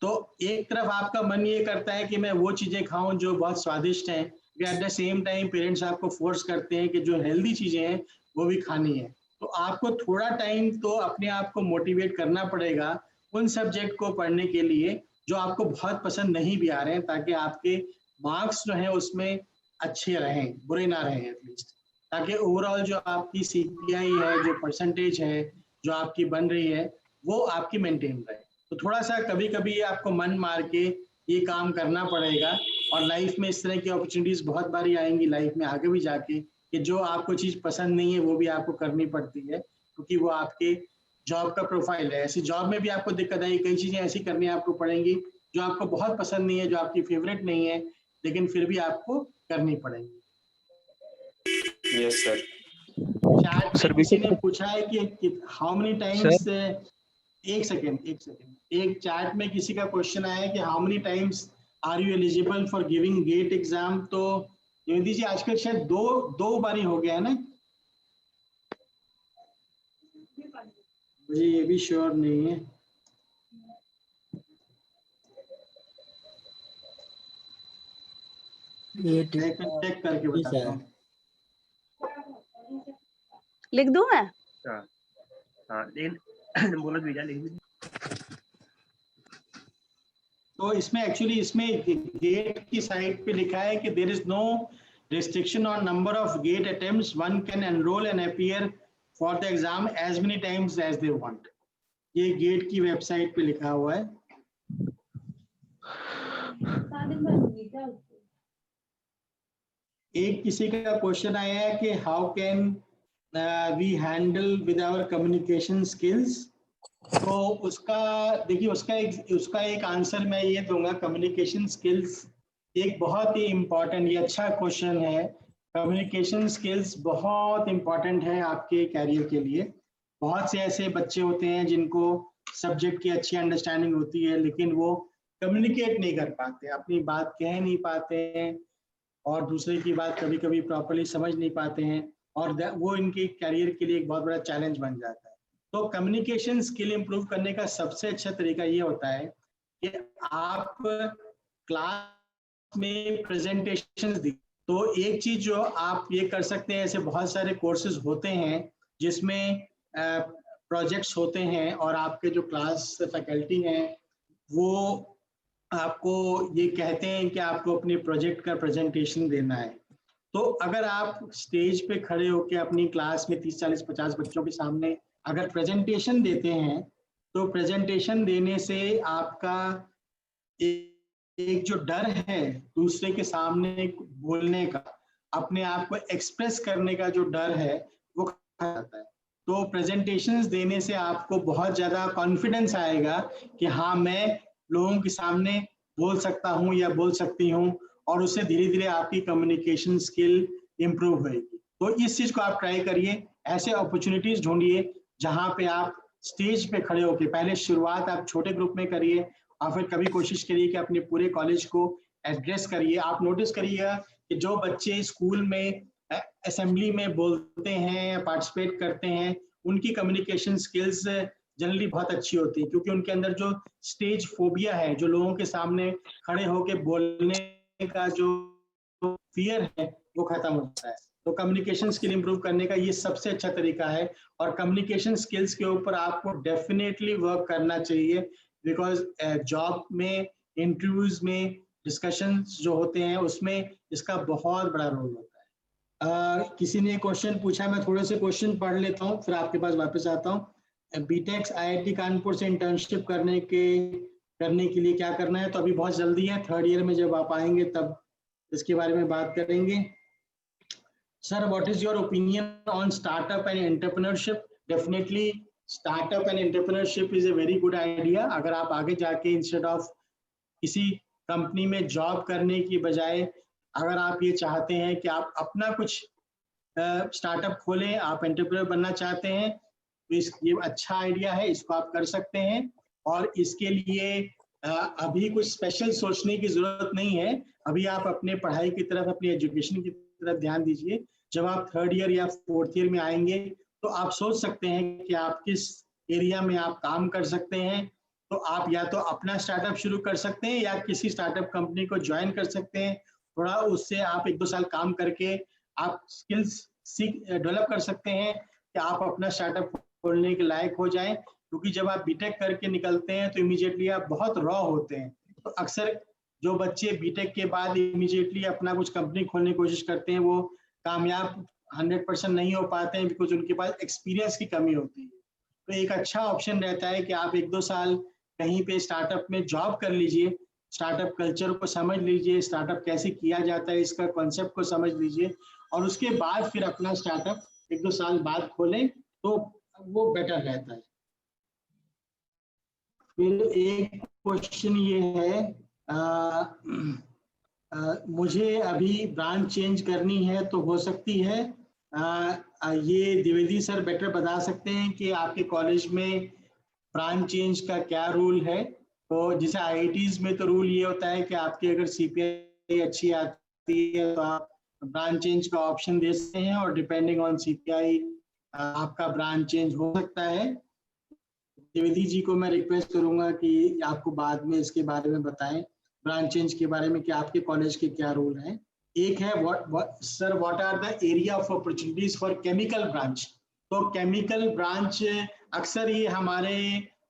Speaker 1: तो एक तरफ आपका मन ये करता है कि मैं वो चीजें खाऊं जो बहुत स्वादिष्ट हैं, at the same time parents आपको फोर्स करते हैं कि जो हेल्दी चीजें हैं वो भी खानी है। तो आपको थोड़ा टाइम तो अपने आप को मोटिवेट करना पड़ेगा उन सब्जेक्ट को पढ़ने के लिए जो आपको बहुत पसंद नहीं भी आ रहे हैं, ताकि आपके मार्क्स जो हैं उसमें अच्छे रहें, बुरे ना रहें एटलीस्ट, ताकि ओवरऑल जो आपकी सीपीआई है, जो परसेंटेज है जो आपकी बन रही है, वो आपकी मेंटेन रहे। तो थोड़ा सा कभी कभी आपको मन मार के ये काम करना पड़ेगा, और लाइफ में इस तरह की अपॉर्चुनिटीज बहुत बारी आएंगी लाइफ में आगे भी जाके, कि जो आपको चीज पसंद नहीं है वो भी आपको करनी पड़ती है, क्योंकि वो आपके जॉब का प्रोफाइल है। ऐसी जॉब में भी आपको दिक्कत आएगी, कई चीजें ऐसी करनी आपको पड़ेंगी जो आपको बहुत पसंद नहीं है, जो आपकी फेवरेट नहीं है, लेकिन फिर भी आपको करनी पड़ेंगी।
Speaker 6: Yes sir.
Speaker 1: चैट में किसी ने पूछा है कि हाउ मेनी टाइम्स, एक सेकेंड, एक चैट में किसी का क्वेश्चन आया है कि how many times are you eligible for giving GATE exam? तो योगी जी आजकल शायद दो बारी हो गया है ना, मुझे ये भी श्योर नहीं है। चेक करके बताता हूँ।
Speaker 7: लिख दूं मैं?
Speaker 5: हाँ लेकिन बोलो भेजा लिख दीजिए।
Speaker 1: तो इसमें एक्चुअली गेट की साइड पे लिखा है कि there is no restriction on number of gate attempts, one can enroll and appear for the exam as many times as they want. ये गेट की वेबसाइट पे लिखा हुआ है। एक किसी का क्वेश्चन आया है कि how can we handle with our communication skills. तो उसका देखिए उसका एक आंसर मैं ये दूंगा, कम्युनिकेशन स्किल्स एक बहुत ही इम्पोर्टेंट, ये अच्छा क्वेश्चन है। कम्युनिकेशन स्किल्स बहुत इम्पोर्टेंट है आपके कैरियर के लिए। बहुत से ऐसे बच्चे होते हैं जिनको सब्जेक्ट की अच्छी अंडरस्टैंडिंग होती है, लेकिन वो कम्युनिकेट नहीं कर पाते, अपनी बात कह नहीं पाते हैं और दूसरे की बात कभी कभी प्रॉपर्ली समझ नहीं पाते हैं, और वो इनके कैरियर के लिए एक बहुत बड़ा चैलेंज बन जाता है। तो कम्युनिकेशन स्किल इंप्रूव करने का सबसे अच्छा तरीका ये होता है कि आप क्लास में प्रेजेंटेशंस दी। तो एक चीज जो आप ये कर सकते हैं, ऐसे बहुत सारे कोर्सेज होते हैं जिसमें प्रोजेक्ट्स होते हैं और आपके जो क्लास फैकल्टी हैं वो आपको ये कहते हैं कि आपको अपने प्रोजेक्ट का प्रेजेंटेशन देना है। तो अगर आप स्टेज पे खड़े होकर अपनी क्लास में 30, 40, 50 बच्चों के सामने अगर प्रेजेंटेशन देते हैं, तो प्रेजेंटेशन देने से आपका एक जो डर है दूसरे के सामने बोलने का, अपने आप को एक्सप्रेस करने का जो डर है वो खत्म हो जाता है। तो प्रेजेंटेशंस देने से आपको बहुत ज़्यादा कॉन्फिडेंस आएगा कि हाँ मैं लोगों के सामने बोल सकता हूँ या बोल सकती हूँ, और उससे धीरे धीरे आपकी कम्युनिकेशन स्किल इम्प्रूव होगी। तो इस चीज़ को आप ट्राई करिए, ऐसे अपॉर्चुनिटीज ढूंढिए जहाँ पे आप स्टेज पे खड़े होके, पहले शुरुआत आप छोटे ग्रुप में करिए और फिर कभी कोशिश करिए कि अपने पूरे कॉलेज को एड्रेस करिए। आप नोटिस करिएगा कि जो बच्चे स्कूल में असेंबली में बोलते हैं, पार्टिसिपेट करते हैं, उनकी कम्युनिकेशन स्किल्स जनरली बहुत अच्छी होती है, क्योंकि उनके अंदर जो स्टेज फोबिया है, जो लोगों के सामने खड़े होके बोलने का जो फियर है वो खत्म होता है। तो कम्युनिकेशन स्किल इंप्रूव करने का ये सबसे अच्छा तरीका है, और कम्युनिकेशन स्किल्स के ऊपर आपको डेफिनेटली वर्क करना चाहिए, बिकॉज जॉब में, इंटरव्यूज में, डिस्कशंस जो होते हैं उसमें इसका बहुत बड़ा रोल होता है। किसी ने क्वेश्चन पूछा, मैं थोड़े से क्वेश्चन पढ़ लेता हूँ फिर आपके पास वापस आता हूँ। बीटेक्स IIT कानपुर से इंटर्नशिप करने के लिए क्या करना है? तो अभी बहुत जल्दी है, 3rd ईयर में जब आप आएंगे तब इसके बारे में बात करेंगे। Sir, what is your opinion on startup and entrepreneurship? Definitely startup and entrepreneurship is a very good idea. अगर आप आगे जाके इंस्टेड ऑफ किसी कंपनी में जॉब करने की बजाय अगर आप ये चाहते हैं कि आप अपना कुछ स्टार्टअप खोलें, आप एंटरप्रेन्योर बनना चाहते हैं, तो ये अच्छा आइडिया है, इसको आप कर सकते हैं। और इसके लिए अभी कुछ स्पेशल सोचने की जरूरत नहीं है। अभी आप अपने पढ़ाई की तरफ, अपनी एजुकेशन की तरफ ध्यान दीजिए। जब आप 3rd ईयर या 4th ईयर में आएंगे तो आप सोच सकते हैं कि आप किस एरिया में आप काम कर सकते हैं। तो आप या तो अपना स्टार्टअप शुरू कर सकते हैं या किसी स्टार्टअप कंपनी को ज्वाइन कर सकते हैं। थोड़ा उससे आप 1-2 साल काम करके आप स्किल्स डेवलप कर सकते हैं कि आप अपना स्टार्टअप खोलने के लायक हो जाएं। क्योंकि जब आप बीटेक करके निकलते हैं तो इमीडिएटली आप बहुत रॉ होते हैं। तो अक्सर जो बच्चे बीटेक के बाद इमीडिएटली अपना कुछ कंपनी खोलने की कोशिश करते हैं वो कामयाब 100% नहीं हो पाते हैं, बिकॉज उनके पास एक्सपीरियंस की कमी होती है। तो एक अच्छा ऑप्शन रहता है कि आप 1-2 साल कहीं पे स्टार्टअप में जॉब कर लीजिए, स्टार्टअप कल्चर को समझ लीजिए, स्टार्टअप कैसे किया जाता है इसका कॉन्सेप्ट को समझ लीजिए, और उसके बाद फिर अपना स्टार्टअप 1-2 साल बाद खोलें तो वो बेटर रहता है। फिर एक क्वेश्चन ये है, मुझे अभी ब्रांच चेंज करनी है तो हो सकती है? ये द्विवेदी सर बेटर बता सकते हैं कि आपके कॉलेज में ब्रांच चेंज का क्या रूल है। तो जैसे IITs में तो रूल ये होता है कि आपकी अगर CPI अच्छी आती है तो आप ब्रांच चेंज का ऑप्शन दे सकते हैं, और डिपेंडिंग ऑन CPI आपका ब्रांच चेंज हो सकता है। द्विवेदी जी को मैं रिक्वेस्ट करूंगा कि आपको बाद में इसके बारे में बताएं, ब्रांच चेंज के बारे में, कि आपके कॉलेज के क्या रूल हैं। एक है sir what are the area of opportunities for chemical branch? तो केमिकल ब्रांच अक्सर ये हमारे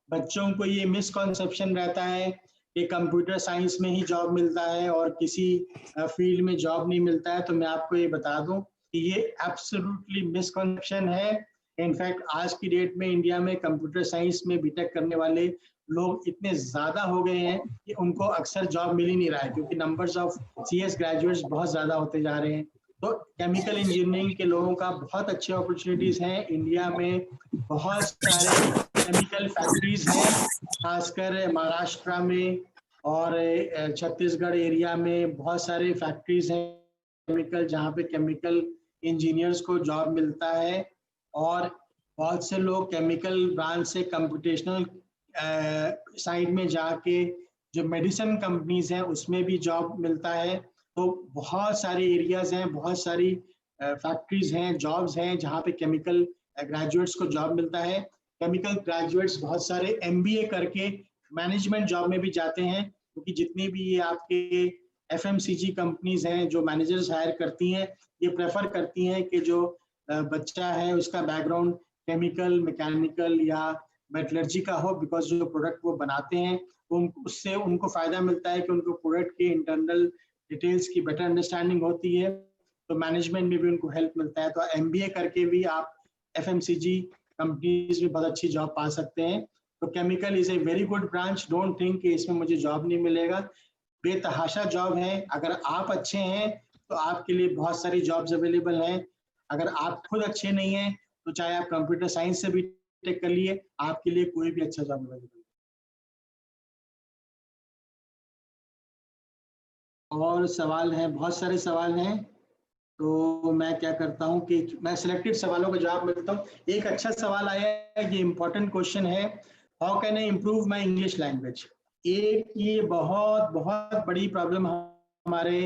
Speaker 1: बच्चों को ये मिसकॉन्सेप्शन रहता है कि कंप्यूटर साइंस में ही जॉब मिलता है और किसी फील्ड में जॉब नहीं मिलता है। तो मैं आपको ये बता दूं कि ये एब्सोल्युटली मिसकॉन्सेप्शन है। इनफैक्ट आज की डेट में इंडिया में कंप्यूटर साइंस में बीटेक करने वाले लोग इतने ज्यादा हो गए हैं कि उनको अक्सर जॉब मिल ही नहीं रहा है, क्योंकि नंबर्स ऑफ CS ग्रेजुएट्स बहुत ज्यादा होते जा रहे हैं। तो केमिकल इंजीनियरिंग के लोगों का बहुत अच्छे अपॉर्चुनिटीज हैं इंडिया में। बहुत सारे केमिकल फैक्ट्रीज हैं, खासकर महाराष्ट्र में और छत्तीसगढ़ एरिया में बहुत सारे फैक्ट्रीज हैं केमिकल, जहाँ पे केमिकल इंजीनियर्स को जॉब मिलता है। और बहुत से लोग केमिकल ब्रांच से कंप्यूटेशनल साइड में जाके जो मेडिसिन कंपनीज हैं उसमें भी जॉब मिलता है। तो बहुत सारे एरियाज हैं, बहुत सारी फैक्ट्रीज हैं, जॉब्स हैं जहाँ पे केमिकल ग्रेजुएट्स को जॉब मिलता है। केमिकल ग्रेजुएट्स बहुत सारे MBA करके मैनेजमेंट जॉब में भी जाते हैं, क्योंकि जितनी भी ये आपके FMCG कंपनीज हैं जो मैनेजर्स हायर करती हैं, ये प्रेफर करती हैं कि जो बच्चा है उसका बैकग्राउंड केमिकल, मैकेनिकल या मेटलर्जी का हो, बिकॉज जो प्रोडक्ट वो बनाते हैं उससे उनको फायदा मिलता है कि उनको प्रोडक्ट के इंटरनल डिटेल्स की बेटर अंडरस्टैंडिंग होती है, तो मैनेजमेंट में भी उनको हेल्प मिलता है। तो MBA करके भी आप FMCG कंपनीज में बहुत अच्छी जॉब पा सकते हैं। तो chemical is a very good branch, don't think कि इसमें मुझे जॉब नहीं मिलेगा, बेतहाशा जॉब है। अगर आप अच्छे हैं तो आपके लिए बहुत सारी जॉब्स अवेलेबल हैं। अगर आप खुद अच्छे नहीं हैं तो चाहे आप कंप्यूटर साइंस से भी टेक कर लिए, आपके लिए कोई भी अच्छा जॉब अवेलेबल है। और सवाल हैं, बहुत सारे सवाल हैं, तो मैं क्या करता हूं कि मैं सिलेक्टेड सवालों का जवाब देता हूं। एक अच्छा सवाल आया है, ये इंपॉर्टेंट क्वेश्चन है, how can I improve my English language. एक ये बहुत बहुत बड़ी प्रॉब्लम हमारे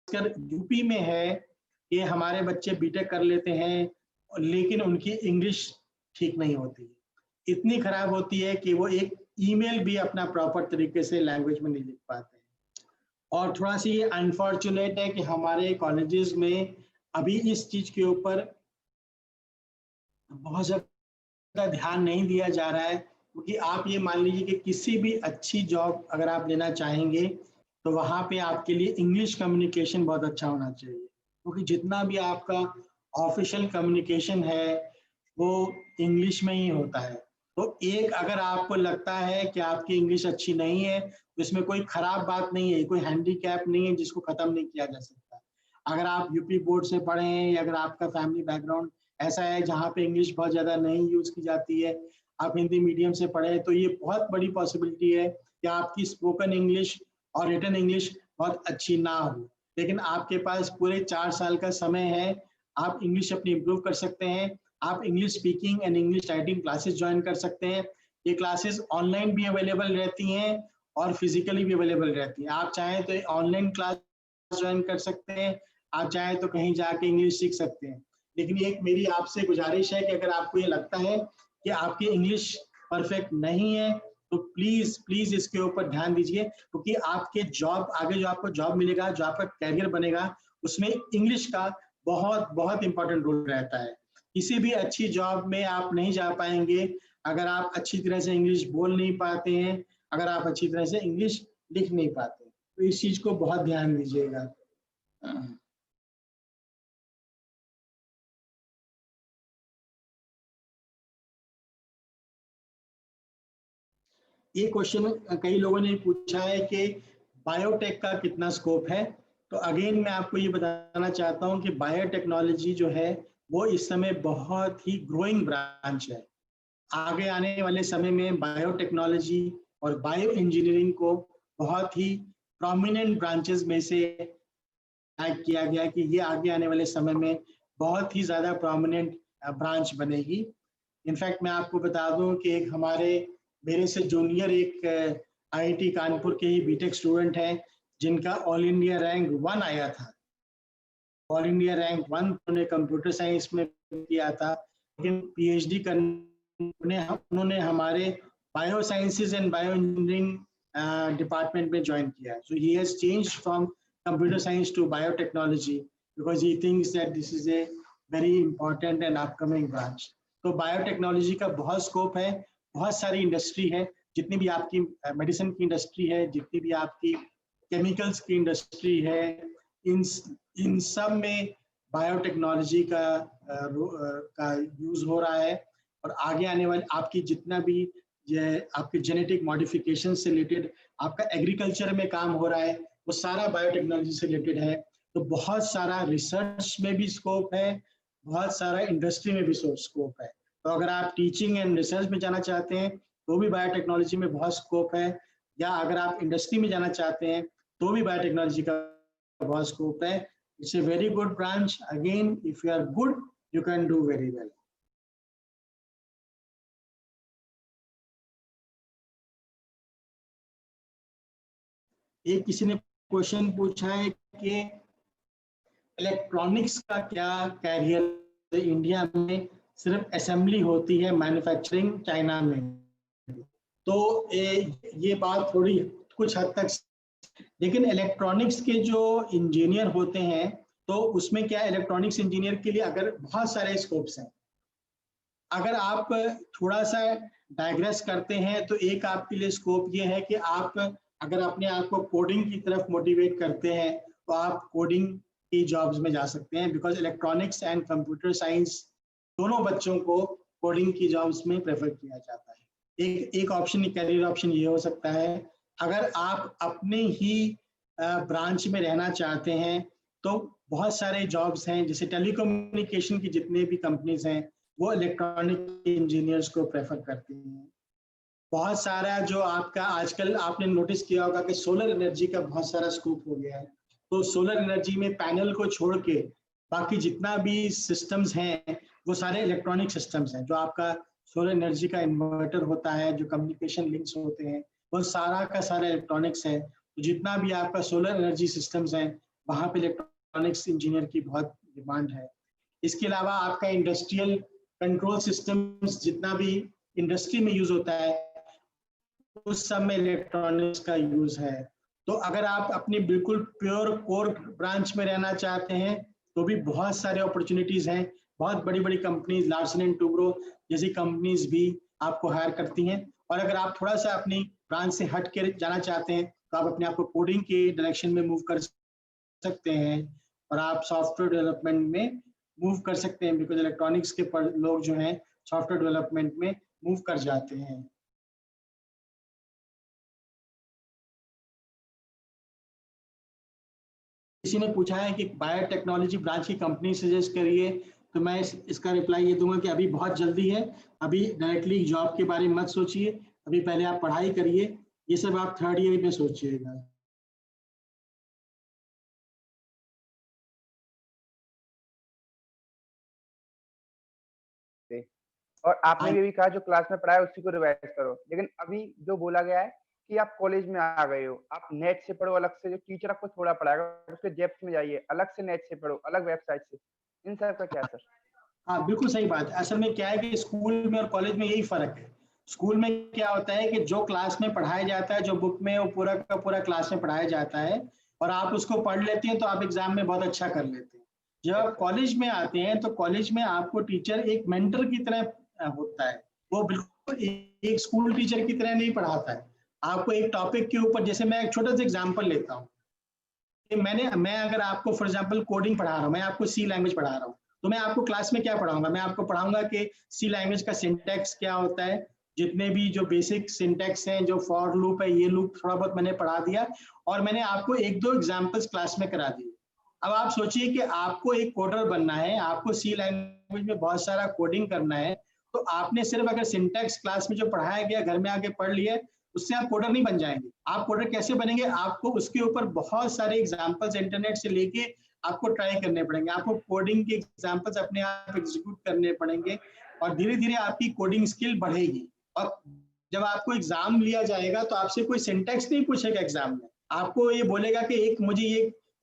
Speaker 1: यूपी में है कि हमारे बच्चे बीटेक कर लेते हैं लेकिन उनकी इंग्लिश ठीक नहीं होती, इतनी खराब होती है कि वो एक ईमेल भी अपना प्रॉपर तरीके से लैंग्वेज में नहीं लिख पाते हैं। और थोड़ा सी ये अनफॉर्चुनेट है कि हमारे कॉलेजेस में अभी इस चीज के ऊपर बहुत ज़्यादा ध्यान नहीं दिया जा रहा है, क्योंकि आप ये मान लीजिए कि किसी भी अच्छी जॉब अगर आप लेना चाहेंगे तो वहाँ पे आपके लिए इंग्लिश कम्युनिकेशन बहुत अच्छा होना चाहिए, क्योंकि जितना भी आपका ऑफिशियल कम्युनिकेशन है वो इंग्लिश में ही होता है। तो एक अगर आपको लगता है कि आपकी इंग्लिश अच्छी नहीं है तो इसमें कोई खराब बात नहीं है, कोई हैंडीकैप नहीं है जिसको खत्म नहीं किया जा सकता। अगर आप यूपी बोर्ड से पढ़े हैं या अगर आपका फैमिली बैकग्राउंड ऐसा है जहाँ पे इंग्लिश बहुत ज़्यादा नहीं यूज़ की जाती है, आप हिंदी मीडियम से पढ़े, तो ये बहुत बड़ी पॉसिबिलिटी है कि आपकी स्पोकन इंग्लिश और रिटन इंग्लिश बहुत अच्छी ना हो, लेकिन आपके पास पूरे 4 साल का समय है, आप इंग्लिश अपनी इम्प्रूव कर सकते हैं। आप English speaking and English writing classes join कर सकते हैं। ये क्लासेस ऑनलाइन भी अवेलेबल रहती हैं और फिजिकली भी अवेलेबल रहती हैं। आप चाहें तो ऑनलाइन क्लास ज्वाइन कर सकते हैं, आप चाहें तो कहीं जाके इंग्लिश सीख सकते हैं। लेकिन एक मेरी आपसे गुजारिश है कि अगर आपको ये लगता है कि आपकी इंग्लिश परफेक्ट नहीं है तो प्लीज प्लीज इसके ऊपर ध्यान दीजिए, क्योंकि आपके जॉब आगे जो आपको जॉब मिलेगा, जो आपका कैरियर बनेगा, उसमें इंग्लिश का बहुत बहुत इंपॉर्टेंट रोल रहता है। किसी भी अच्छी जॉब में आप नहीं जा पाएंगे अगर आप अच्छी तरह से इंग्लिश बोल नहीं पाते हैं, अगर आप अच्छी तरह से इंग्लिश लिख नहीं पाते, तो इस चीज को बहुत ध्यान दीजिएगा। ये क्वेश्चन कई लोगों ने पूछा है कि बायोटेक का कितना स्कोप है। तो अगेन मैं आपको ये बताना चाहता हूँ कि बायोटेक्नोलॉजी जो है वो इस समय बहुत ही ग्रोइंग ब्रांच है। आगे आने वाले समय में बायोटेक्नोलॉजी और बायो इंजीनियरिंग को बहुत ही प्रोमिनेंट ब्रांचेस में से टैग किया गया कि ये आगे आने वाले समय में बहुत ही ज़्यादा प्रोमिनेंट ब्रांच बनेगी। इनफैक्ट मैं आपको बता दूं कि एक मेरे से जूनियर एक IIT कानपुर के ही बीटेक स्टूडेंट हैं जिनका ऑल इंडिया रैंक 1 आया था। ऑल इंडिया रैंक 1 उन्होंने कंप्यूटर साइंस में किया था, लेकिन PhD करने उन्होंने हमारे bio sciences and bio engineering department में ज्वाइन किया। So he has changed from computer science to biotechnology because he thinks that this is a very important and upcoming branch. तो बायोटेक्नोलॉजी का बहुत स्कोप है, बहुत सारी इंडस्ट्री है, जितनी भी आपकी मेडिसिन की इंडस्ट्री है, जितनी भी आपकी केमिकल्स की इंडस्ट्री है, इन सब में बायोटेक्नोलॉजी का यूज हो रहा है। और आगे आने वाले आपकी जितना भी ये आपके जेनेटिक मॉडिफिकेशन से रिलेटेड आपका एग्रीकल्चर में काम हो रहा है वो सारा बायोटेक्नोलॉजी से रिलेटेड है। तो बहुत सारा रिसर्च में भी स्कोप है, बहुत सारा इंडस्ट्री में भी स्कोप है। तो अगर आप टीचिंग एंड रिसर्च में जाना चाहते हैं तो भी बायोटेक्नोलॉजी में बहुत स्कोप है, या अगर आप इंडस्ट्री में जाना चाहते हैं तो भी बायोटेक्नोलॉजी का बहुत स्कोप है। It's a very good branch. Again, if you are good you can do very well. एक किसी ने क्वेश्चन पूछा है कि इलेक्ट्रॉनिक्स का क्या कैरियर, इंडिया में सिर्फ असेंबली होती है, मैन्युफैक्चरिंग चाइना में। तो ये बात थोड़ी कुछ हद तक, लेकिन इलेक्ट्रॉनिक्स के जो इंजीनियर होते हैं तो उसमें क्या, इलेक्ट्रॉनिक्स इंजीनियर के लिए अगर बहुत सारे स्कोप्स हैं। अगर आप थोड़ा सा डाइग्रेस करते हैं तो एक आपके लिए स्कोप ये है कि आप अगर अपने आप को कोडिंग की तरफ मोटिवेट करते हैं तो आप कोडिंग की जॉब्स में जा सकते हैं, because electronics and computer science दोनों बच्चों को कोडिंग की जॉब्स में प्रेफर किया जाता है। एक ऑप्शन, कैरियर ऑप्शन ये हो सकता है। अगर आप अपने ही ब्रांच में रहना चाहते हैं तो बहुत सारे जॉब्स हैं, जैसे टेलीकम्युनिकेशन की जितने भी कंपनीज हैं वो इलेक्ट्रॉनिक इंजीनियर्स को प्रेफर करती हैं। बहुत सारा जो आपका आजकल आपने नोटिस किया होगा कि सोलर एनर्जी का बहुत सारा स्कोप हो गया है। तो सोलर एनर्जी में पैनल को छोड़ के बाकी जितना भी सिस्टम्स हैं वो सारे इलेक्ट्रॉनिक सिस्टम्स हैं। जो आपका सोलर एनर्जी का इन्वर्टर होता है, जो कम्युनिकेशन लिंक्स होते हैं, वो सारा का सारा इलेक्ट्रॉनिक्स है। तो जितना भी आपका सोलर एनर्जी सिस्टम्स हैं वहाँ पे इलेक्ट्रॉनिक्स इंजीनियर की बहुत डिमांड है। इसके अलावा आपका इंडस्ट्रियल कंट्रोल सिस्टम्स जितना भी इंडस्ट्री में यूज होता है उस सब में इलेक्ट्रॉनिक्स का यूज है। तो अगर आप अपनी बिल्कुल प्योर कोर ब्रांच में रहना चाहते हैं तो भी बहुत सारे अपॉर्चुनिटीज हैं। बहुत बड़ी बड़ी कंपनीज, लार्सन एंड टूब्रो जैसी कंपनीज भी आपको हायर करती हैं। और अगर आप थोड़ा सा अपनी ब्रांच से हट के जाना चाहते हैं तो आप अपने आप को कोडिंग के डायरेक्शन में मूव कर सकते हैं और आप सॉफ्टवेयर डेवलपमेंट में मूव कर सकते हैं, बिकॉज इलेक्ट्रॉनिक्स के लोग जो हैं सॉफ्टवेयर डेवलपमेंट में मूव कर जाते हैं। किसी ने पूछा है कि बायोटेक्नोलॉजी ब्रांच की कंपनी सजेस्ट करिए, तो मैं इसका रिप्लाई ये दूंगा कि अभी बहुत जल्दी है। अभी डायरेक्टली जॉब के बारे में मत सोचिए, अभी पहले आप पढ़ाई करिए। ये सब आप थर्ड ईयर में सोचिएगा।
Speaker 3: और आपने भी कहा जो क्लास में पढ़ाया उसी को रिवाइज करो, लेकिन अभी जो बोला गया है कि आप कॉलेज में आ गए हो, आप नेट से पढ़ो, अलग से जो टीचर आपको थोड़ा पढ़ाएगा उसके डेप्थ में जाइए, अलग से नेट से पढ़ो, अलग वेबसाइट से। इन सब का क्या सर?
Speaker 1: हाँ बिल्कुल सही बात है। असल में क्या है कि स्कूल में और कॉलेज में यही फर्क है। स्कूल में क्या होता है कि जो क्लास में पढ़ाया जाता है, जो बुक में वो पूरा का पूरा क्लास में पढ़ाया जाता है और आप उसको पढ़ लेते हैं तो आप एग्जाम में बहुत अच्छा कर लेते हैं। जब आप कॉलेज में आते हैं तो कॉलेज में आपको टीचर एक मेंटर की तरह होता है। वो बिल्कुल एक स्कूल टीचर की तरह नहीं पढ़ाता है। आपको एक टॉपिक के ऊपर, जैसे मैं एक छोटा सा एग्जाम्पल लेता हूँ कि मैं अगर आपको फॉर एग्जाम्पल कोडिंग पढ़ा रहा हूँ, मैं आपको सी लैंग्वेज पढ़ा रहा हूँ, तो मैं आपको क्लास में क्या पढ़ाऊंगा? मैं आपको पढ़ाऊंगा कि सी लैंग्वेज का सिंटैक्स क्या होता है, जितने भी जो बेसिक सिंटैक्स हैं, जो फॉर लूप है, ये लूप थोड़ा बहुत मैंने पढ़ा दिया और मैंने आपको एक दो एग्जाम्पल्स क्लास में करा दिए। अब आप सोचिए कि आपको एक कोडर बनना है, आपको सी लैंग्वेज में बहुत सारा कोडिंग करना है, तो आपने सिर्फ अगर सिंटैक्स क्लास में जो पढ़ाया गया घर में आके पढ़ लिया, उससे आप कोडर नहीं बन जाएंगे। आप कोडर कैसे बनेंगे? आपको उसके ऊपर बहुत सारे एग्जाम्पल्स इंटरनेट से लेके आपको ट्राई करने पड़ेंगे, आपको कोडिंग के एग्जाम्पल्स अपने आप एग्जीक्यूट करने पड़ेंगे और धीरे धीरे आपकी कोडिंग स्किल बढ़ेगी। और जब आपको एग्जाम लिया जाएगा तो आपसे कोई सिंटैक्स नहीं पूछेगा एग्जाम में, आपको ये बोलेगा कि एक मुझे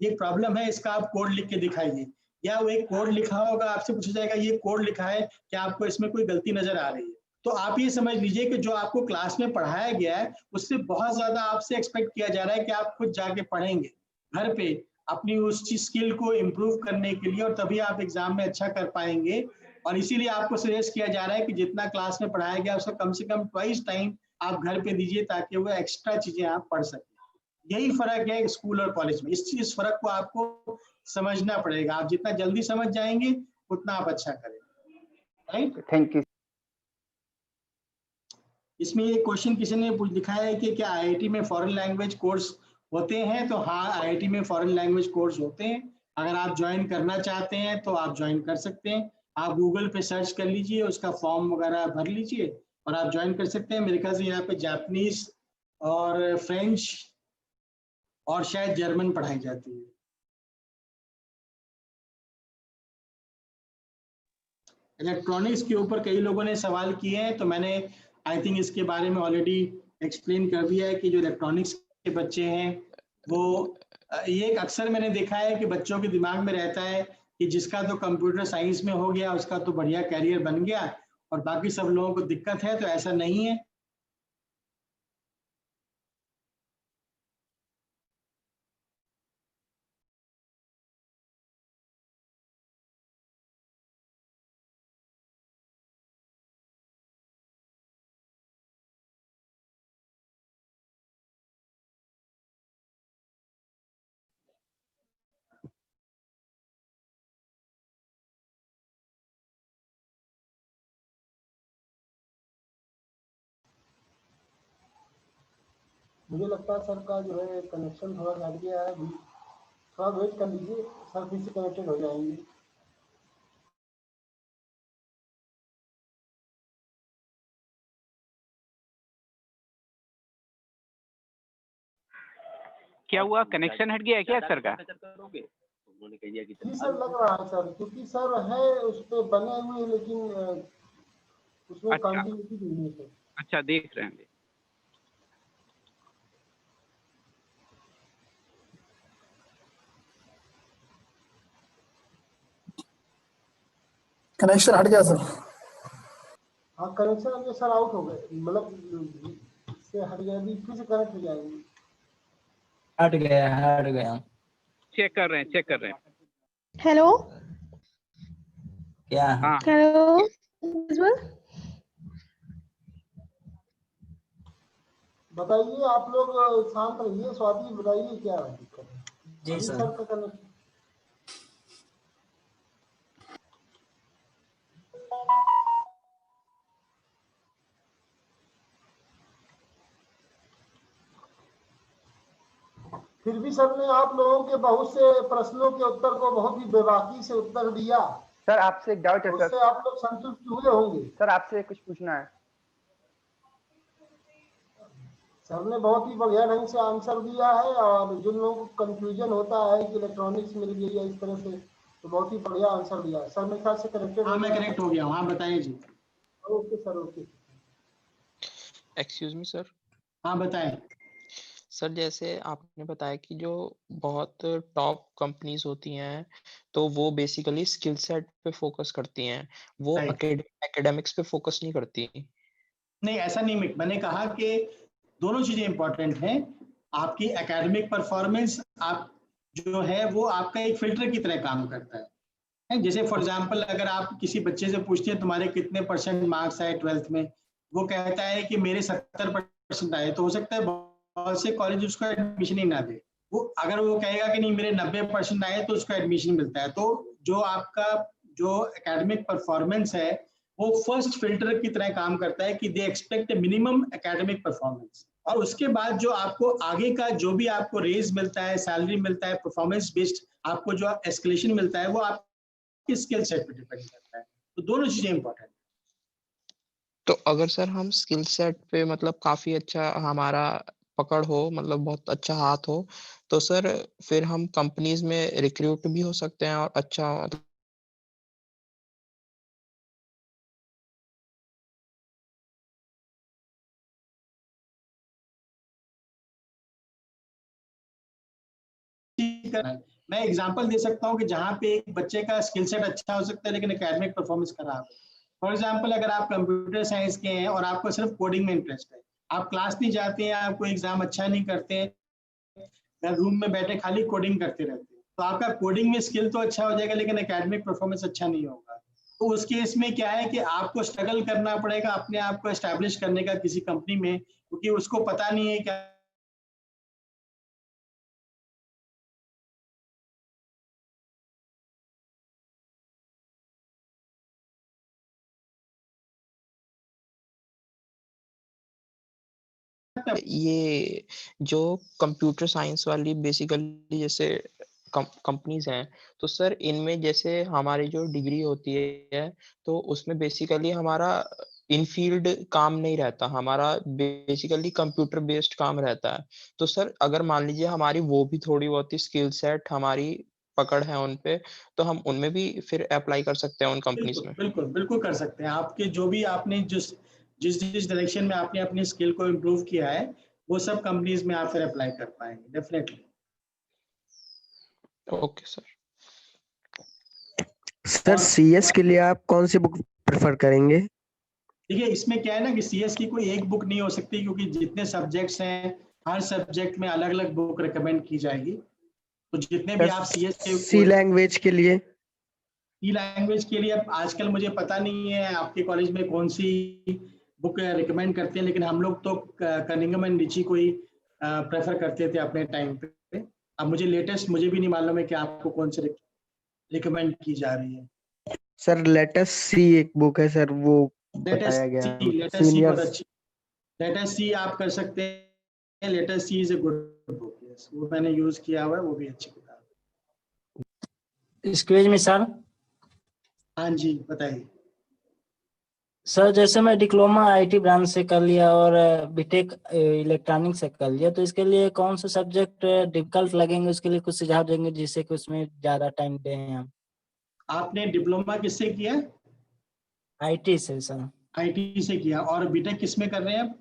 Speaker 1: ये प्रॉब्लम है, इसका आप कोड लिख के दिखाइए, या वो एक कोड लिखा होगा, आपसे पूछा जाएगा ये कोड लिखा है, क्या आपको इसमें कोई गलती नजर आ रही है? तो आप ये समझ लीजिए कि जो आपको क्लास में पढ़ाया गया है उससे बहुत ज्यादा आपसे एक्सपेक्ट किया जा रहा है कि आप खुद जाके पढ़ेंगे घर पे अपनी उस चीज स्किल को इम्प्रूव करने के लिए, और तभी आप एग्जाम में अच्छा कर पाएंगे। और इसीलिए आपको सजेस्ट किया जा रहा है कि जितना क्लास में पढ़ाया गया उसका कम से कम ट्वाइस टाइम आप घर पे दीजिए, ताकि वो एक्स्ट्रा चीजें आप पढ़ सकें। यही फर्क है स्कूल और कॉलेज में। इस फर्क को आपको समझना पड़ेगा। आप जितना जल्दी समझ जाएंगे उतना आप अच्छा करेंगे। Right,
Speaker 3: thank you.
Speaker 1: इसमें ये क्वेश्चन किसी ने लिखा है कि क्या आईआईटी में फॉरेन लैंग्वेज कोर्स होते हैं? तो हाँ, आईआईटी में फॉरेन लैंग्वेज कोर्स होते हैं। अगर आप ज्वाइन करना चाहते हैं तो आप ज्वाइन कर सकते हैं। आप गूगल पे सर्च कर लीजिए, उसका फॉर्म वगैरह भर लीजिए और आप ज्वाइन कर सकते हैं। मेरे ख्याल से यहाँ पे जापानीज और फ्रेंच और शायद जर्मन पढ़ाई जाती है। इलेक्ट्रॉनिक्स के ऊपर कई लोगों ने सवाल किए हैं, तो मैंने आई थिंक इसके बारे में ऑलरेडी एक्सप्लेन कर दिया है कि जो इलेक्ट्रॉनिक्स के बच्चे हैं वो ये एक अक्सर मैंने देखा है कि बच्चों के दिमाग में रहता है कि जिसका तो कंप्यूटर साइंस में हो गया उसका तो बढ़िया कैरियर बन गया और बाकी सब लोगों को दिक्कत है, तो ऐसा नहीं है।
Speaker 7: मुझे लगता है सर का जो है कनेक्शन थोड़ा हट गया है, थोड़ा वेट कर लीजिए, सर फिर से कनेक्टेड हो जाएंगे।
Speaker 5: क्या हुआ, कनेक्शन हट गया है क्या सर का?
Speaker 7: जी सर लग रहा है सर, क्योंकि सर है उस पे बने हुए लेकिन उसमें
Speaker 5: अच्छा।
Speaker 7: कंटिन्यूटी नहीं है सर।
Speaker 5: अच्छा, देख रहे हैं।
Speaker 8: कनेक्शन हट गया सर।
Speaker 7: हाँ कनेक्शन अभी सर आउट हो गए, मतलब से हट गया, अभी फिर से कनेक्ट हो जाएंगे।
Speaker 8: हट गया।
Speaker 5: चेक कर रहे हैं।
Speaker 9: हेलो
Speaker 8: क्या है?
Speaker 5: हाँ,
Speaker 9: हेलो
Speaker 7: बताइए आप लोग शांत रहिए, स्वाति बताइए क्या दिक्कत है।
Speaker 8: जी
Speaker 7: अभी
Speaker 8: सर।
Speaker 7: सर का कनेक्शन फिर भी सर ने आप लोगों के बहुत से प्रश्नों के उत्तर को बहुत ही बेबाकी से उत्तर दिया।
Speaker 3: सर आपसे एक डाउट है
Speaker 7: उससे
Speaker 3: सर।
Speaker 7: आप लोग संतुष्ट हुए होंगे।
Speaker 3: सर आपसे कुछ पूछना है।
Speaker 7: सर ने बहुत ही बढ़िया ढंग से आंसर दिया है और जिन लोगों को कंफ्यूजन होता है कि इलेक्ट्रॉनिक्स मिल गई है इस तरह से, तो बहुत ही बढ़िया आंसर दिया है सर। मेरे ख्याल से कनेक्टेड
Speaker 1: हाँ
Speaker 7: हो
Speaker 1: मैं
Speaker 7: गया
Speaker 1: कनेक्ट हो गया हूँ, हाँ बताइए जी।
Speaker 7: Okay sir, okay.
Speaker 10: Excuse me sir.
Speaker 1: हाँ बताएं।
Speaker 10: सर जैसे आपने बताया कि जो बहुत टॉप कंपनीज होती हैं तो वो बेसिकली स्किल सेट पे फोकस करती हैं, वो
Speaker 1: Right.
Speaker 10: एकेडमिक्स पे फोकस नहीं करती।
Speaker 1: नहीं ऐसा नहीं, मैंने कहा कि दोनों चीजें इंपॉर्टेंट हैं। आपकी एकेडमिक परफॉर्मेंस आप जो है वो आपका एक फिल्टर की तरह काम करता है। जैसे फॉर एग्जांपल अगर आप किसी बच्चे से पूछते हैं तुम्हारे कितने % मार्क्स आए 12th में, वो कहता है कि मेरे 70% आए, तो हो सकता है बहुत से कॉलेज उसको एडमिशन ही ना दे। वो अगर वो कहेगा कि नहीं मेरे 90% आए तो उसको एडमिशन मिलता है। तो जो आपका जो एकेडमिक परफॉर्मेंस है वो फर्स्ट फिल्टर की तरह काम करता है कि they expect minimum academic performance, और उसके बाद जो आपको आगे का जो भी आपको रेज मिलता है, सैलरी मिलता है, परफॉर्मेंस बेस्ड आपको जो एस्केलेशन मिलता है वो आपके स्किल सेट पे डिपेंड करता है। तो दोनों चीजें इंपॉर्टेंट।
Speaker 10: तो अगर सर हम स्किल सेट पे मतलब काफी अच्छा हमारा पकड़ हो, मतलब बहुत अच्छा हाथ हो, तो सर फिर हम कंपनीज में रिक्रूट भी हो सकते हैं और अच्छा
Speaker 1: मैं एग्जांपल दे सकता हूं कि जहां पे एक बच्चे का स्किल सेट अच्छा हो सकता है लेकिन एकेडमिक परफॉर्मेंस खराब है। फॉर एग्जांपल अगर आप कंप्यूटर साइंस के हैं और आपको सिर्फ कोडिंग में इंटरेस्ट है, आप क्लास नहीं जाते हैं, आपको एग्जाम अच्छा नहीं करते हैं, रूम में बैठे खाली कोडिंग करते रहते हैं, तो आपका कोडिंग में स्किल तो अच्छा हो जाएगा लेकिन एकेडमिक परफॉर्मेंस अच्छा नहीं होगा। तो उस केस में क्या है कि आपको स्ट्रगल करना पड़ेगा अपने आप को एस्टैब्लिश करने का किसी कंपनी में, क्योंकि उसको पता नहीं है क्या
Speaker 10: ये जो कंप्यूटर साइंस वाली बेसिकली जैसे कंपनीज हैं, तो सर इनमें जैसे हमारी जो डिग्री होती है तो उसमें बेसिकली हमारा इन फील्ड काम नहीं रहता, हमारा बेसिकली कंप्यूटर बेस्ड काम रहता है। तो सर अगर मान लीजिए हमारी वो भी थोड़ी बहुत ही स्किल सेट हमारी पकड़ है उन पे, तो हम उनमें भी फिर अप्लाई कर सकते हैं उन कंपनीज
Speaker 1: बिल्कुल
Speaker 10: में।
Speaker 1: बिल्कुल बिल्कुल कर सकते हैं। आपके जो भी आपने जिस जिस जिस डायरेक्शन में आपने अपनी स्किल को इम्प्रूव किया है वो सब कंपनीज में आप फिर अप्लाई कर पाएंगे डेफिनेटली।
Speaker 10: Okay sir.
Speaker 9: सर
Speaker 1: और
Speaker 9: सीएस के लिए आप कौन सी बुक प्रेफर करेंगे?
Speaker 1: देखिए इसमें क्या है ना कि सीएस की कोई एक बुक नहीं हो सकती, क्योंकि जितने सब्जेक्ट्स हैं हर सब्जेक्ट में अलग अलग बुक रिकमेंड की जाएगी। तो जितने भी आप सीएस के
Speaker 9: सी लैंग्वेज के लिए?
Speaker 1: ई लैंग्वेज के लिए अब आजकल मुझे पता नहीं है आपके कॉलेज में कौन सी बुक रिकमेंड करते हैं, लेकिन हम लोग तो कनिंघम एंड रिची को ही प्रेफर करते थे अपने टाइम पे। अब मुझे लेटेस्ट मुझे भी नहीं मालूम है कि आपको कौन सी रिकमेंड की जा रही है।
Speaker 9: सर लेटेस्ट सी एक बुक है सर, वो बताया गया
Speaker 1: लेटेस्ट सी बहुत
Speaker 9: सीनियर्स।
Speaker 1: अच्छी। लेटेस्ट सी आप कर सकते हैं, latest C is a good book, yes वो मैंने यूज किया हुआ है, वो भी अच्छी किताब।
Speaker 8: Excuse me sir.
Speaker 1: हाँ जी बताइए।
Speaker 8: सर जैसे मैं डिप्लोमा आईटी ब्रांच से कर लिया और बीटेक इलेक्ट्रॉनिक से कर लिया, तो इसके लिए कौन से सब्जेक्ट डिफिकल्ट लगेंगे, उसके लिए कुछ सुझाव देंगे जिससे कि उसमें ज्यादा टाइम दें हम।
Speaker 1: आपने डिप्लोमा किससे किया?
Speaker 8: आईटी से सर।
Speaker 1: आईटी से किया। और बीटेक किस में कर रहे हैं आप?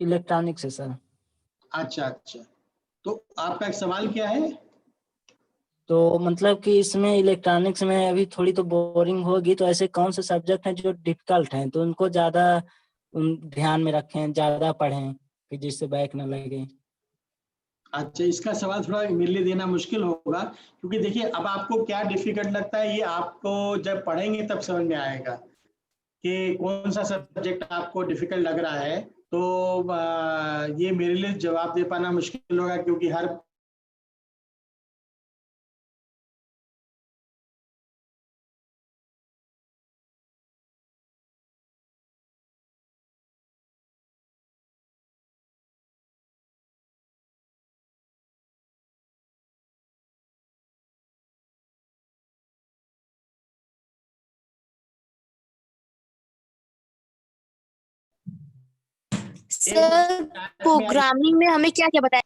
Speaker 8: इलेक्ट्रॉनिक से सर।
Speaker 1: अच्छा अच्छा, तो आपका एक सवाल क्या है?
Speaker 8: तो मतलब कि इसमें इलेक्ट्रॉनिक्स में अभी थोड़ी तो बोरिंग होगी, तो ऐसे कौन से सब्जेक्ट हैं जो डिफिकल्ट हैं तो उनको ज्यादा ध्यान में रखें, ज्यादा पढ़ें कि जिससे बैक न लगे।
Speaker 1: अच्छा, इसका सवाल थोड़ा मेरे लिए देना मुश्किल होगा, क्योंकि देखिए अब आपको क्या डिफिकल्ट लगता है ये आपको जब पढ़ेंगे तब समझ में आएगा कि कौन सा सब्जेक्ट आपको डिफिकल्ट लग रहा है। तो ये मेरे लिए जवाब दे पाना मुश्किल होगा, क्योंकि हर
Speaker 11: सर प्रोग्रामिंग में हमें क्या क्या बताया?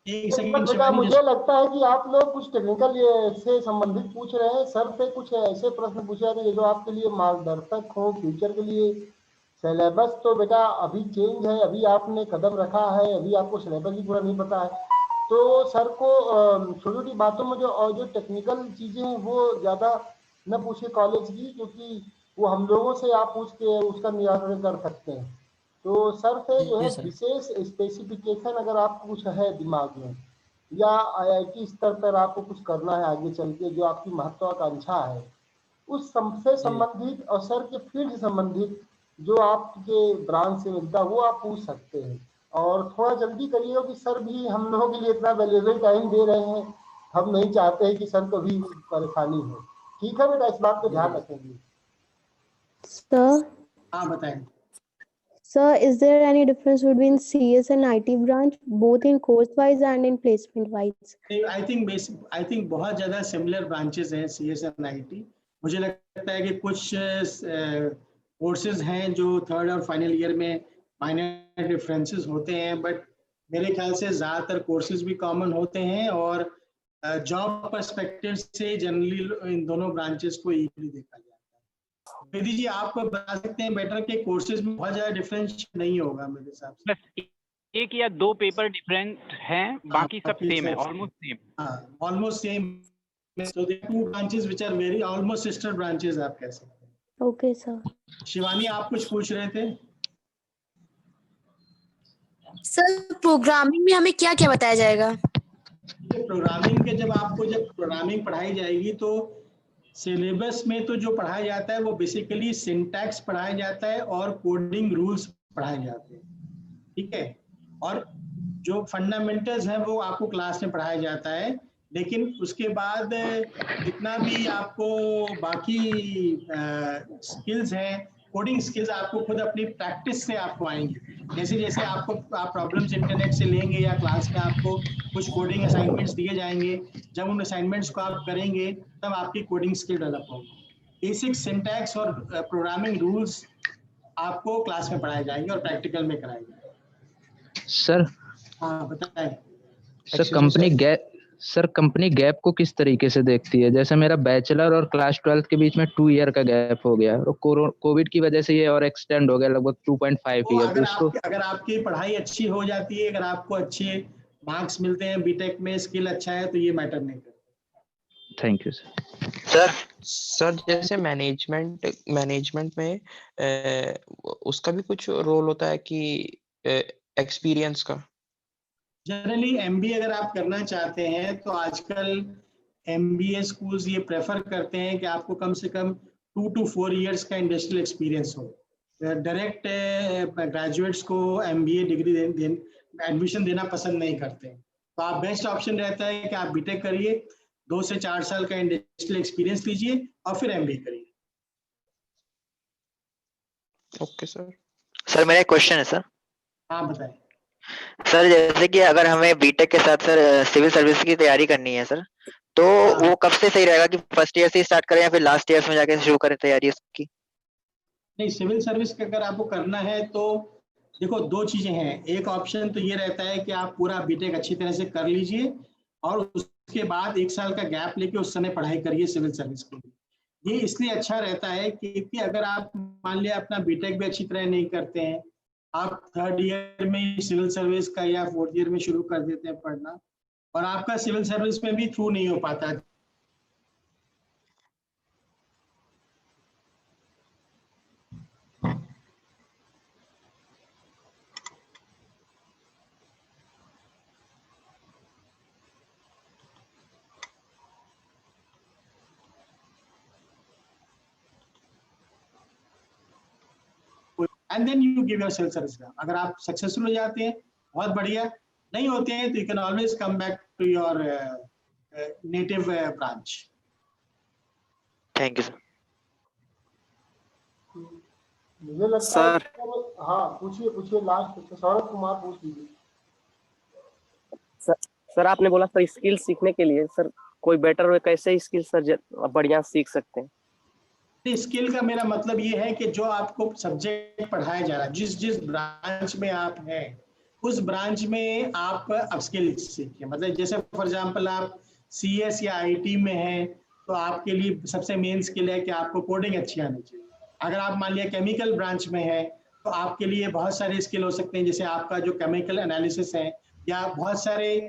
Speaker 1: एक सेकंड
Speaker 7: बेटा मुझे लगता है कि आप लोग कुछ टेक्निकल से संबंधित पूछ रहे हैं। सर से कुछ ऐसे प्रश्न पूछे जाते जो आपके लिए मार्गदर्शक हो फ्यूचर के लिए। सिलेबस तो बेटा अभी चेंज है, अभी आपने कदम रखा है, अभी आपको सिलेबस भी पूरा नहीं पता है। तो सर को छोटी छोटी बातों में जो टेक्निकल चीजें हैं वो ज्यादा न पूछे कॉलेज की, क्योंकि वो हम लोगों से आप पूछ के उसका निराकरण कर सकते हैं। तो सर से जो है विशेष स्पेसिफिकेशन अगर आपको कुछ है दिमाग में, या आईआईटी स्तर पर आपको कुछ करना है आगे चल के, जो आपकी महत्वाकांक्षा है, उस से संबंधित और सर के फील्ड से संबंधित जो आपके ब्रांच से मिलता है वो आप पूछ सकते हैं। और थोड़ा जल्दी करिए कि सर भी हम लोगों के लिए इतना वैल्यूएबल टाइम दे रहे हैं, हम नहीं चाहते हैं कि सर को भी परेशानी हो। ठीक है बेटा, इस बात को ध्यान रखेंगे।
Speaker 12: सर
Speaker 1: हाँ बताएं।
Speaker 12: Sir, is there any difference between CS and IT branch, both in course-wise and in placement-wise?
Speaker 1: I think बहुत ज़्यादा सिमिलर ब्रांचेस हैं CS और IT। मुझे लगता है कि कुछ कोर्सेज हैं जो थर्ड और फाइनल ईयर में माइनर डिफरेंसेस होते हैं, बट मेरे ख्याल से ज़्यादातर कोर्सेज भी कॉमन होते हैं, और जॉब पर्सपेक्टिव से जनरली इन दोनों ब्रांचेस को इक्वली देखा जाता है। बेदी जी आप बता सकते हैं बेटर के कोर्सेज में बहुत ज़्यादा डिफरेंस नहीं होगा मेरे हिसाब से।
Speaker 5: बस एक या दो पेपर डिफरेंट हैं, बाकी सब सेम है, ऑलमोस्ट सेम।
Speaker 1: हाँ almost same. So the two branches which are very almost sister branches आप कह सकते हैं।
Speaker 12: Okay sir.
Speaker 1: शिवानी आप कुछ पूछ रहे थे?
Speaker 11: सर प्रोग्रामिंग में हमें क्या क्या बताया जाएगा?
Speaker 1: प्रोग्रामिंग के जब प्रोग्रामिंग पढ़ाई जाएगी तो सिलेबस में तो जो पढ़ाया जाता है वो बेसिकली सिंटैक्स पढ़ाया जाता है और कोडिंग रूल्स पढ़ाए जाते हैं, ठीक है। और जो फंडामेंटल्स हैं वो आपको क्लास में पढ़ाया जाता है, लेकिन उसके बाद जितना भी आपको बाकी स्किल्स हैं, कोडिंग स्किल्स आपको खुद अपनी प्रैक्टिस से आपको आएंगी। जैसे जैसे आपको आप प्रॉब्लम्स इंटरनेट से लेंगे या क्लास में आपको कुछ कोडिंग असाइनमेंट्स दिए जाएंगे, जब उन असाइनमेंट्स को आप करेंगे तब आपकी कोडिंग स्किल डेवलप होगी। बेसिक सिंटैक्स और प्रोग्रामिंग रूल्स आपको क्लास में पढ़ाए जाएंगे और प्रैक्टिकल में कराए जाएंगे।
Speaker 13: सर
Speaker 1: हाँ बताएं।
Speaker 13: सर कंपनी गैप को किस तरीके से देखती है? जैसे मेरा बैचलर और क्लास 12 के बीच में 2 ईयर का गैप हो गया और कोविड की वजह से ये और एक्सटेंड हो गया लगभग 2.5
Speaker 1: तो
Speaker 13: ईयर। तो इसको
Speaker 1: अगर आपकी पढ़ाई अच्छी हो जाती है, अगर आपको अच्छे मार्क्स मिलते हैं, बीटेक में स्किल अच्छा है, तो ये मैटर नहीं करता।
Speaker 13: Thank you sir.
Speaker 10: सर जैसे मैनेजमेंट में उसका भी कुछ रोल होता है कि एक्सपीरियंस का?
Speaker 1: जनरली एमबीए अगर आप करना चाहते हैं तो आजकल एमबीए स्कूल्स ये प्रेफर करते हैं कि आपको कम से कम 2 to 4 इयर्स का इंडस्ट्रियल एक्सपीरियंस हो। डायरेक्ट ग्रेजुएट्स को एमबीए डिग्री एडमिशन देना पसंद नहीं करते, तो आप बेस्ट ऑप्शन रहता है कि आप बीटेक करिए, 2 से 4 साल का इंडस्ट्रियल एक्सपीरियंस लीजिए और फिर एमबीए करिए।
Speaker 10: Okay sir.
Speaker 14: सर मेरा एक क्वेश्चन है सर।
Speaker 1: हाँ बताएं।
Speaker 14: सर जैसे कि अगर हमें बीटेक के साथ सर सिविल सर्विस की तैयारी करनी है सर, तो वो कब से सही रहेगा कि फर्स्ट ईयर से स्टार्ट करें या फिर लास्ट ईयर में जाके शुरू करें तैयारी उसकी? नहीं,
Speaker 1: सिविल सर्विस का अगर आपको करना है तो देखो 2 चीजें हैं। एक ऑप्शन तो ये रहता है कि आप पूरा बीटेक अच्छी तरह से कर लीजिए और उसके बाद 1 साल का गैप लेके उस समय पढ़ाई करिए सिविल सर्विस के लिए। ये इसलिए अच्छा रहता है कि अगर आप मान लिया अपना बीटेक भी अच्छी तरह नहीं करते हैं, आप 3rd ईयर में सिविल सर्विस का या 4th ईयर में शुरू कर देते हैं पढ़ना और आपका सिविल सर्विस में भी थ्रू नहीं हो पाता। And then you give your civil service. अगर आप सक्सेसफुल हो जाते हैं बहुत बढ़िया, नहीं होते हैं तो you can always come back to your native branch.
Speaker 14: Thank you sir.
Speaker 7: मुझे लगता है हाँ पूछिए लास्ट सौरभ कुमार पूछ लीजिए।
Speaker 15: सर आपने बोला सर स्किल सीखने के लिए सर कोई बेटर वे कैसे स्किल सर बढ़िया सीख सकते हैं?
Speaker 1: स्किल का मेरा मतलब ये है कि जो आपको सब्जेक्ट पढ़ाया जा रहा है, जिस ब्रांच में आप हैं उस ब्रांच में आप अपस्किल सीखिए। मतलब जैसे फॉर एग्जांपल आप सीएस या आईटी में हैं तो आपके लिए सबसे मेन स्किल है कि आपको कोडिंग अच्छी आनी चाहिए। अगर आप मान लिया केमिकल ब्रांच में है तो आपके लिए बहुत सारे स्किल हो सकते हैं, जैसे आपका जो केमिकल एनालिसिस है या बहुत सारे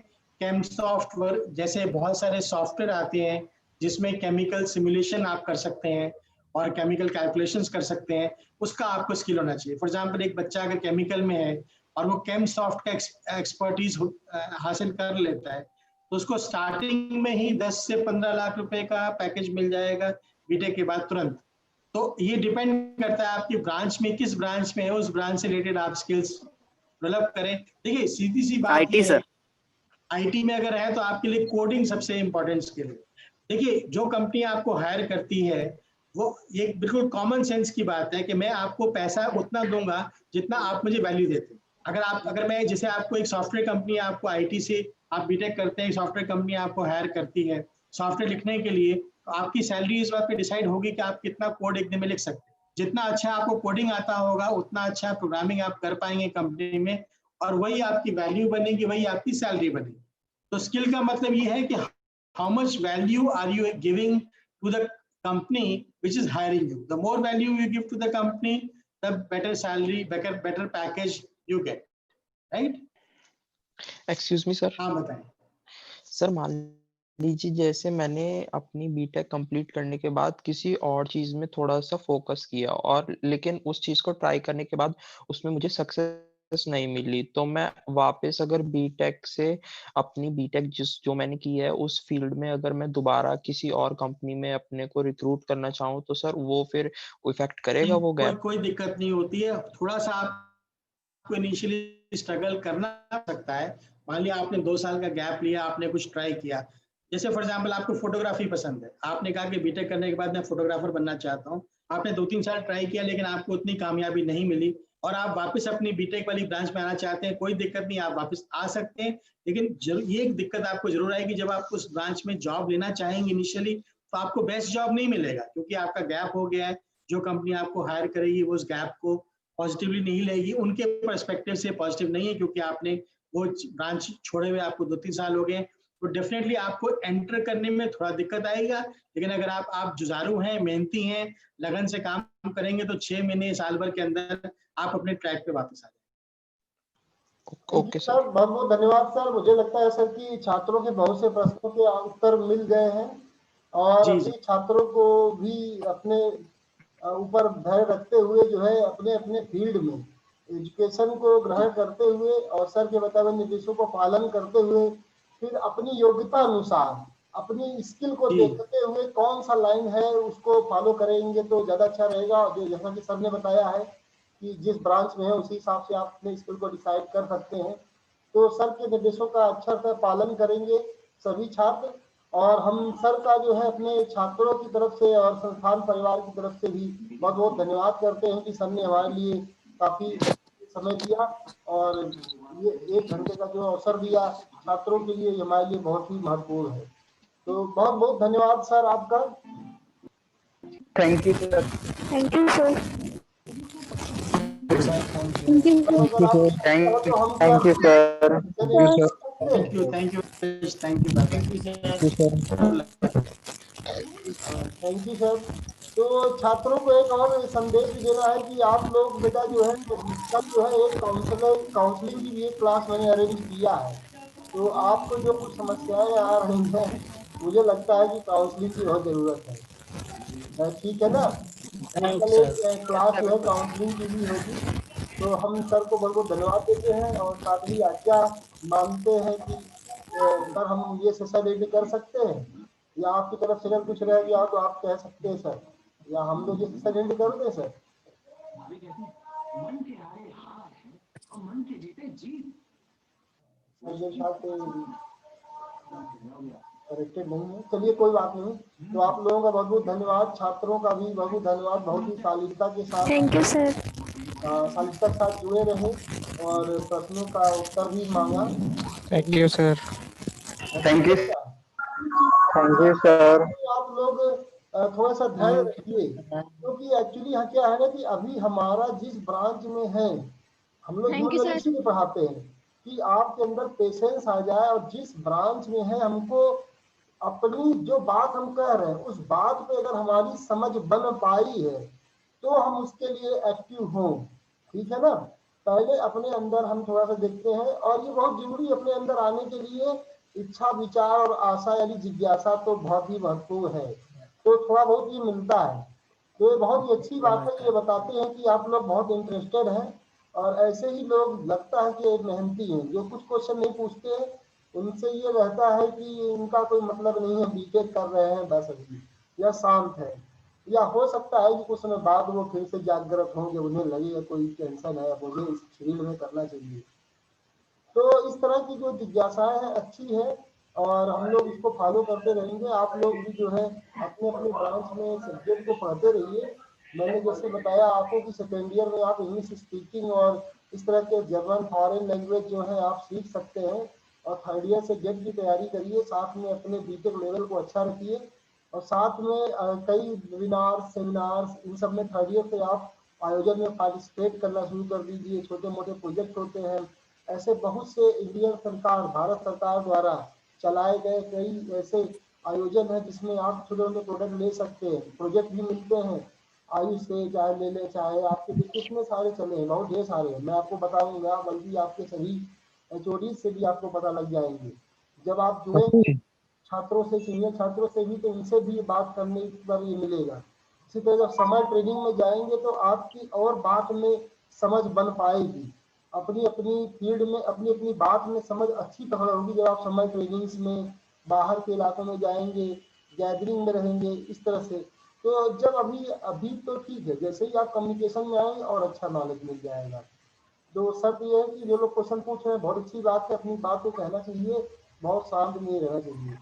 Speaker 1: केम सॉफ्टवेयर जैसे बहुत सारे सॉफ्टवेयर आते हैं जिसमें केमिकल सिमुलेशन आप कर सकते हैं और केमिकल कैलकुलेशंस कर सकते हैं, उसका आपको स्किल होना चाहिए। फॉर एग्जांपल एक बच्चा अगर केमिकल में है और वो केम सॉफ्ट का एक्सपर्टीज हासिल कर लेता है तो उसको स्टार्टिंग में ही 10 से 15 लाख रुपए का पैकेज मिल जाएगा बीटेक के बाद तुरंत। तो ये डिपेंड करता है आपकी ब्रांच में, किस ब्रांच में है उस ब्रांच से रिलेटेड आप स्किल्स डेवलप करें। देखिए सीधी सी बात
Speaker 15: आईटी सर,
Speaker 1: आईटी में अगर है तो आपके लिए कोडिंग सबसे इंपॉर्टेंट स्किल है। देखिए जो कंपनी आपको हायर करती है वो ये बिल्कुल कॉमन सेंस की बात है कि मैं आपको पैसा उतना दूंगा जितना आप मुझे वैल्यू देते हैं। अगर मैं जैसे आपको एक सॉफ्टवेयर कंपनी आपको आईटी से आप बीटेक करते हैं, सॉफ्टवेयर कंपनी आपको हायर करती है सॉफ्टवेयर लिखने के लिए, तो आपकी सैलरी इस बात पे डिसाइड होगी कि आप कितना कोड एक दिन में लिख सकते हैं। जितना अच्छा आपको कोडिंग आता होगा उतना अच्छा प्रोग्रामिंग आप कर पाएंगे कंपनी में और वही आपकी वैल्यू बनेगी, वही आपकी सैलरी बनेगी। तो स्किल का मतलब ये है कि how much value are you giving to the company which is hiring you. The more value you give to the company, the better salary, better package you get, right?
Speaker 10: Excuse me sir.
Speaker 1: हाँ बताएं।
Speaker 10: Sir मान लीजिए जैसे मैंने अपनी BTech complete करने के बाद किसी और चीज में थोड़ा सा फोकस किया और लेकिन उस चीज को ट्राई करने के बाद उसमें मुझे सक्सेस नहीं मिली, तो मैं वापस अगर बीटेक से अपनी बीटेक जो मैंने की है उस फील्ड में अगर मैं दोबारा किसी और कंपनी में अपने को रिक्रूट करना चाहूँ तो सर वो फिर इफेक्ट करेगा वो गैप?
Speaker 1: कोई दिक्कत नहीं होती है। थोड़ा सा आपको इनिशियली स्ट्रगल करना सकता है। मान लिया आपने 2 साल का गैप लिया, आपने कुछ ट्राई किया, जैसे फॉर एग्जाम्पल आपको फोटोग्राफी पसंद है, आपने कहा कि बीटेक करने के बाद मैं फोटोग्राफर बनना चाहता हूँ, आपने 2-3 साल ट्राई किया लेकिन आपको उतनी कामयाबी नहीं मिली और आप वापस अपनी बीटेक वाली ब्रांच में आना चाहते हैं, कोई दिक्कत नहीं, आप वापस आ सकते हैं। लेकिन ये एक दिक्कत आपको जरूर आएगी, जब आप उस ब्रांच में जॉब लेना चाहेंगे इनिशियली, तो आपको बेस्ट जॉब नहीं मिलेगा, क्योंकि आपका गैप हो गया है। जो कंपनी आपको हायर करेगी वो उस गैप को पॉजिटिवली नहीं लेगी, उनके पर्सपेक्टिव से पॉजिटिव नहीं है, क्योंकि आपने वो ब्रांच छोड़े हुए आपको 2-3 साल हो गए। तो डेफिनेटली आपको एंटर करने में थोड़ा दिक्कत आएगा, लेकिन अगर आप जुझारू हैं, मेहनती हैं, लगन से काम करेंगे तो 6 महीने साल भर के अंदर आप अपने ट्रैक पे वापस आ जाएंगे।
Speaker 10: ओके
Speaker 7: सर, बहुत बहुत धन्यवाद सर। मुझे लगता है सर कि छात्रों के बहुत से प्रश्नों के उत्तर मिल गए हैं, और अभी छात्रों को भी अपने ऊपर धैर्य रखते हुए जो है अपने अपने फील्ड में एजुकेशन को ग्रहण करते हुए और सर के बताए हुए निर्देशों को पालन करते हुए फिर अपनी योग्यता अनुसार अपनी स्किल को देखते हुए कौन सा लाइन है उसको फॉलो करेंगे तो ज़्यादा अच्छा रहेगा। जो जैसा कि सर ने बताया है कि जिस ब्रांच में है उसी हिसाब से आप अपने स्किल को डिसाइड कर सकते हैं। तो सर के निर्देशों का अच्छा से पालन करेंगे सभी छात्र, और हम सर का जो है अपने छात्रों की तरफ से और संस्थान परिवार की तरफ से भी बहुत बहुत धन्यवाद करते हैं कि सर ने हमारे लिए काफ़ी समय दिया और ये 1 घंटे का जो अवसर दिया छात्रों के लिए, हमारे लिए बहुत ही महत्वपूर्ण है। तो बहुत बहुत धन्यवाद सर आपका।
Speaker 3: Thank you sir.
Speaker 2: Thank you sir.
Speaker 3: Thank you sir.
Speaker 1: Thank
Speaker 7: you sir. तो छात्रों को एक और संदेश देना है कि आप लोग बेटा जो है कल जो है एक काउंसलिंग की भी एक क्लास मैंने अरेंज किया है। तो आपको जो कुछ समस्याएं आ रही हैं, मुझे लगता है कि काउंसलिंग की बहुत ज़रूरत है, ठीक है ना? कल एक क्लास जो है काउंसलिंग की भी होगी। तो हम सर को बहुत बहुत धन्यवाद देते हैं और साथ ही आज्ञा मानते हैं कि सर हम ये सेशन रेडी कर सकते हैं, या आपकी तरफ से अगर कुछ रह गया तो आप कह सकते हैं सर, या हम लोग ये सेशन रेडी कर दें सर। करेक्टेड नहीं है, चलिए कोई बात नहीं। तो आप लोगों का बहुत बहुत धन्यवाद, छात्रों का भी बहुत बहुत धन्यवाद, बहुत ही शालीनता के साथ
Speaker 2: थैंक यू सर।
Speaker 7: शालीनता के साथ जुड़े रहे और प्रश्नों का उत्तर भी मांगा।
Speaker 10: Thank you sir.
Speaker 3: Thank you sir.
Speaker 7: आप लोग थोड़ा सा धैर्य रखिए, क्योंकि एक्चुअली यहाँ क्या है ना कि अभी हमारा जिस ब्रांच में है, हम लोग जूनियर में पढ़ाते हैं कि आपके अंदर पेशेंस आ जाए, और जिस ब्रांच में है हमको अपनी जो बात हम कह रहे हैं उस बात पे अगर हमारी समझ बन पाई है तो हम उसके लिए एक्टिव हों, ठीक है ना? पहले अपने अंदर हम थोड़ा सा देखते हैं, और ये बहुत जरूरी अपने अंदर आने के लिए इच्छा, विचार और आशा यानी जिज्ञासा तो बहुत ही महत्वपूर्ण है। तो थोड़ा बहुत ये मिलता है, तो ये बहुत ही अच्छी बात है। ये बताते हैं कि आप लोग बहुत इंटरेस्टेड हैं, और ऐसे ही लोग लगता है कि मेहनती हैं। जो कुछ क्वेश्चन नहीं पूछते हैं उनसे ये रहता है कि इनका कोई मतलब नहीं है, बीटेक कर रहे हैं बस अभी, या शांत है, या हो सकता है कि कुछ समय बाद वो फिर से जागृत होंगे, उन्हें लगेगा कोई टेंशन है, मुझे इस फील्ड में करना चाहिए। तो इस तरह की जो जिज्ञासाएं हैं अच्छी है, और हम लोग इसको फॉलो करते रहेंगे। आप लोग भी जो है अपने अपने ब्रांच में सब्जेक्ट को पढ़ते रहिए। मैंने जैसे बताया आपको कि सेकेंड ईयर में आप इंग्लिश स्पीकिंग और इस तरह के जर्मन फॉरेन लैंग्वेज जो है आप सीख सकते हैं, और थर्ड ईयर से गेट की तैयारी करिए, साथ में अपने बीटेक लेवल को अच्छा रखिए, और साथ में कई वेबिनार सेमिनार्स इन सब में थर्ड ईयर से आप आयोजन में पार्टिसिपेट करना शुरू कर दीजिए। छोटे मोटे प्रोजेक्ट होते हैं, ऐसे बहुत से इंडियन सरकार, भारत सरकार द्वारा चलाए गए कई ऐसे आयोजन है जिसमें आप छोटे छोटे प्रोडक्ट ले सकते हैं, प्रोजेक्ट भी मिलते हैं। आयुष से चाहे ले ले, चाहे आपके डिस्ट्रिक्ट में सारे चले हैं, बहुत ढेर सारे हैं, मैं आपको बताऊंगा, बल्कि आपके सभी एचओडी से भी आपको पता लग जाएंगे। जब आप जुड़ेंगे छात्रों से, सीनियर छात्रों से भी, तो उनसे भी बात करने पर ये मिलेगा। इसी तरह जब समर ट्रेनिंग में जाएंगे तो आपकी और बात में समझ बन पाएगी, अपनी अपनी फील्ड में अपनी अपनी बात में समझ अच्छी तरह होगी। जब आप समर ट्रेनिंग्स में बाहर के इलाकों में जाएंगे, गैदरिंग में रहेंगे इस तरह से, तो जब अभी तो ठीक है, जैसे ही आप कम्युनिकेशन में आएंगे और अच्छा नॉलेज मिल जाएगा। तो शर्त ये है कि जो लोग क्वेश्चन पूछ रहे हैं बहुत अच्छी बात है, अपनी बात को कहना चाहिए, बहुत शांत नहीं रहना चाहिए।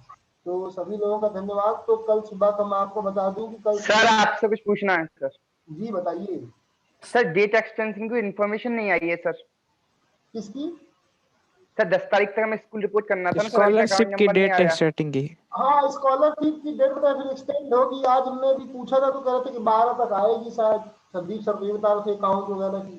Speaker 7: तो सभी लोगों का धन्यवाद। तो कल सुबह का मैं आपको बता दूं कि कल
Speaker 3: सर आपसे कुछ पूछना है सर।
Speaker 7: जी बताइए।
Speaker 3: सर डेट एक्सटेंशन की इन्फॉर्मेशन नहीं आई है सर।
Speaker 7: किसकी?
Speaker 3: सर 10 तारीख तक हमें स्कूल रिपोर्ट करना था ना सर, अभी तक
Speaker 10: स्कॉलरशिप
Speaker 3: अकाउंट
Speaker 10: की
Speaker 3: नंबर नहीं
Speaker 10: डेट
Speaker 3: आया।
Speaker 10: स्टार्टिंग की।
Speaker 7: हाँ स्कॉलरशिप की डेट बता फिर एक्सटेंड होगी। आज हमने भी पूछा था तो कह रहे थे कि 12 तक आएगी शायद। संदीप सर ये बता रहे थे अकाउंट वगैरह की।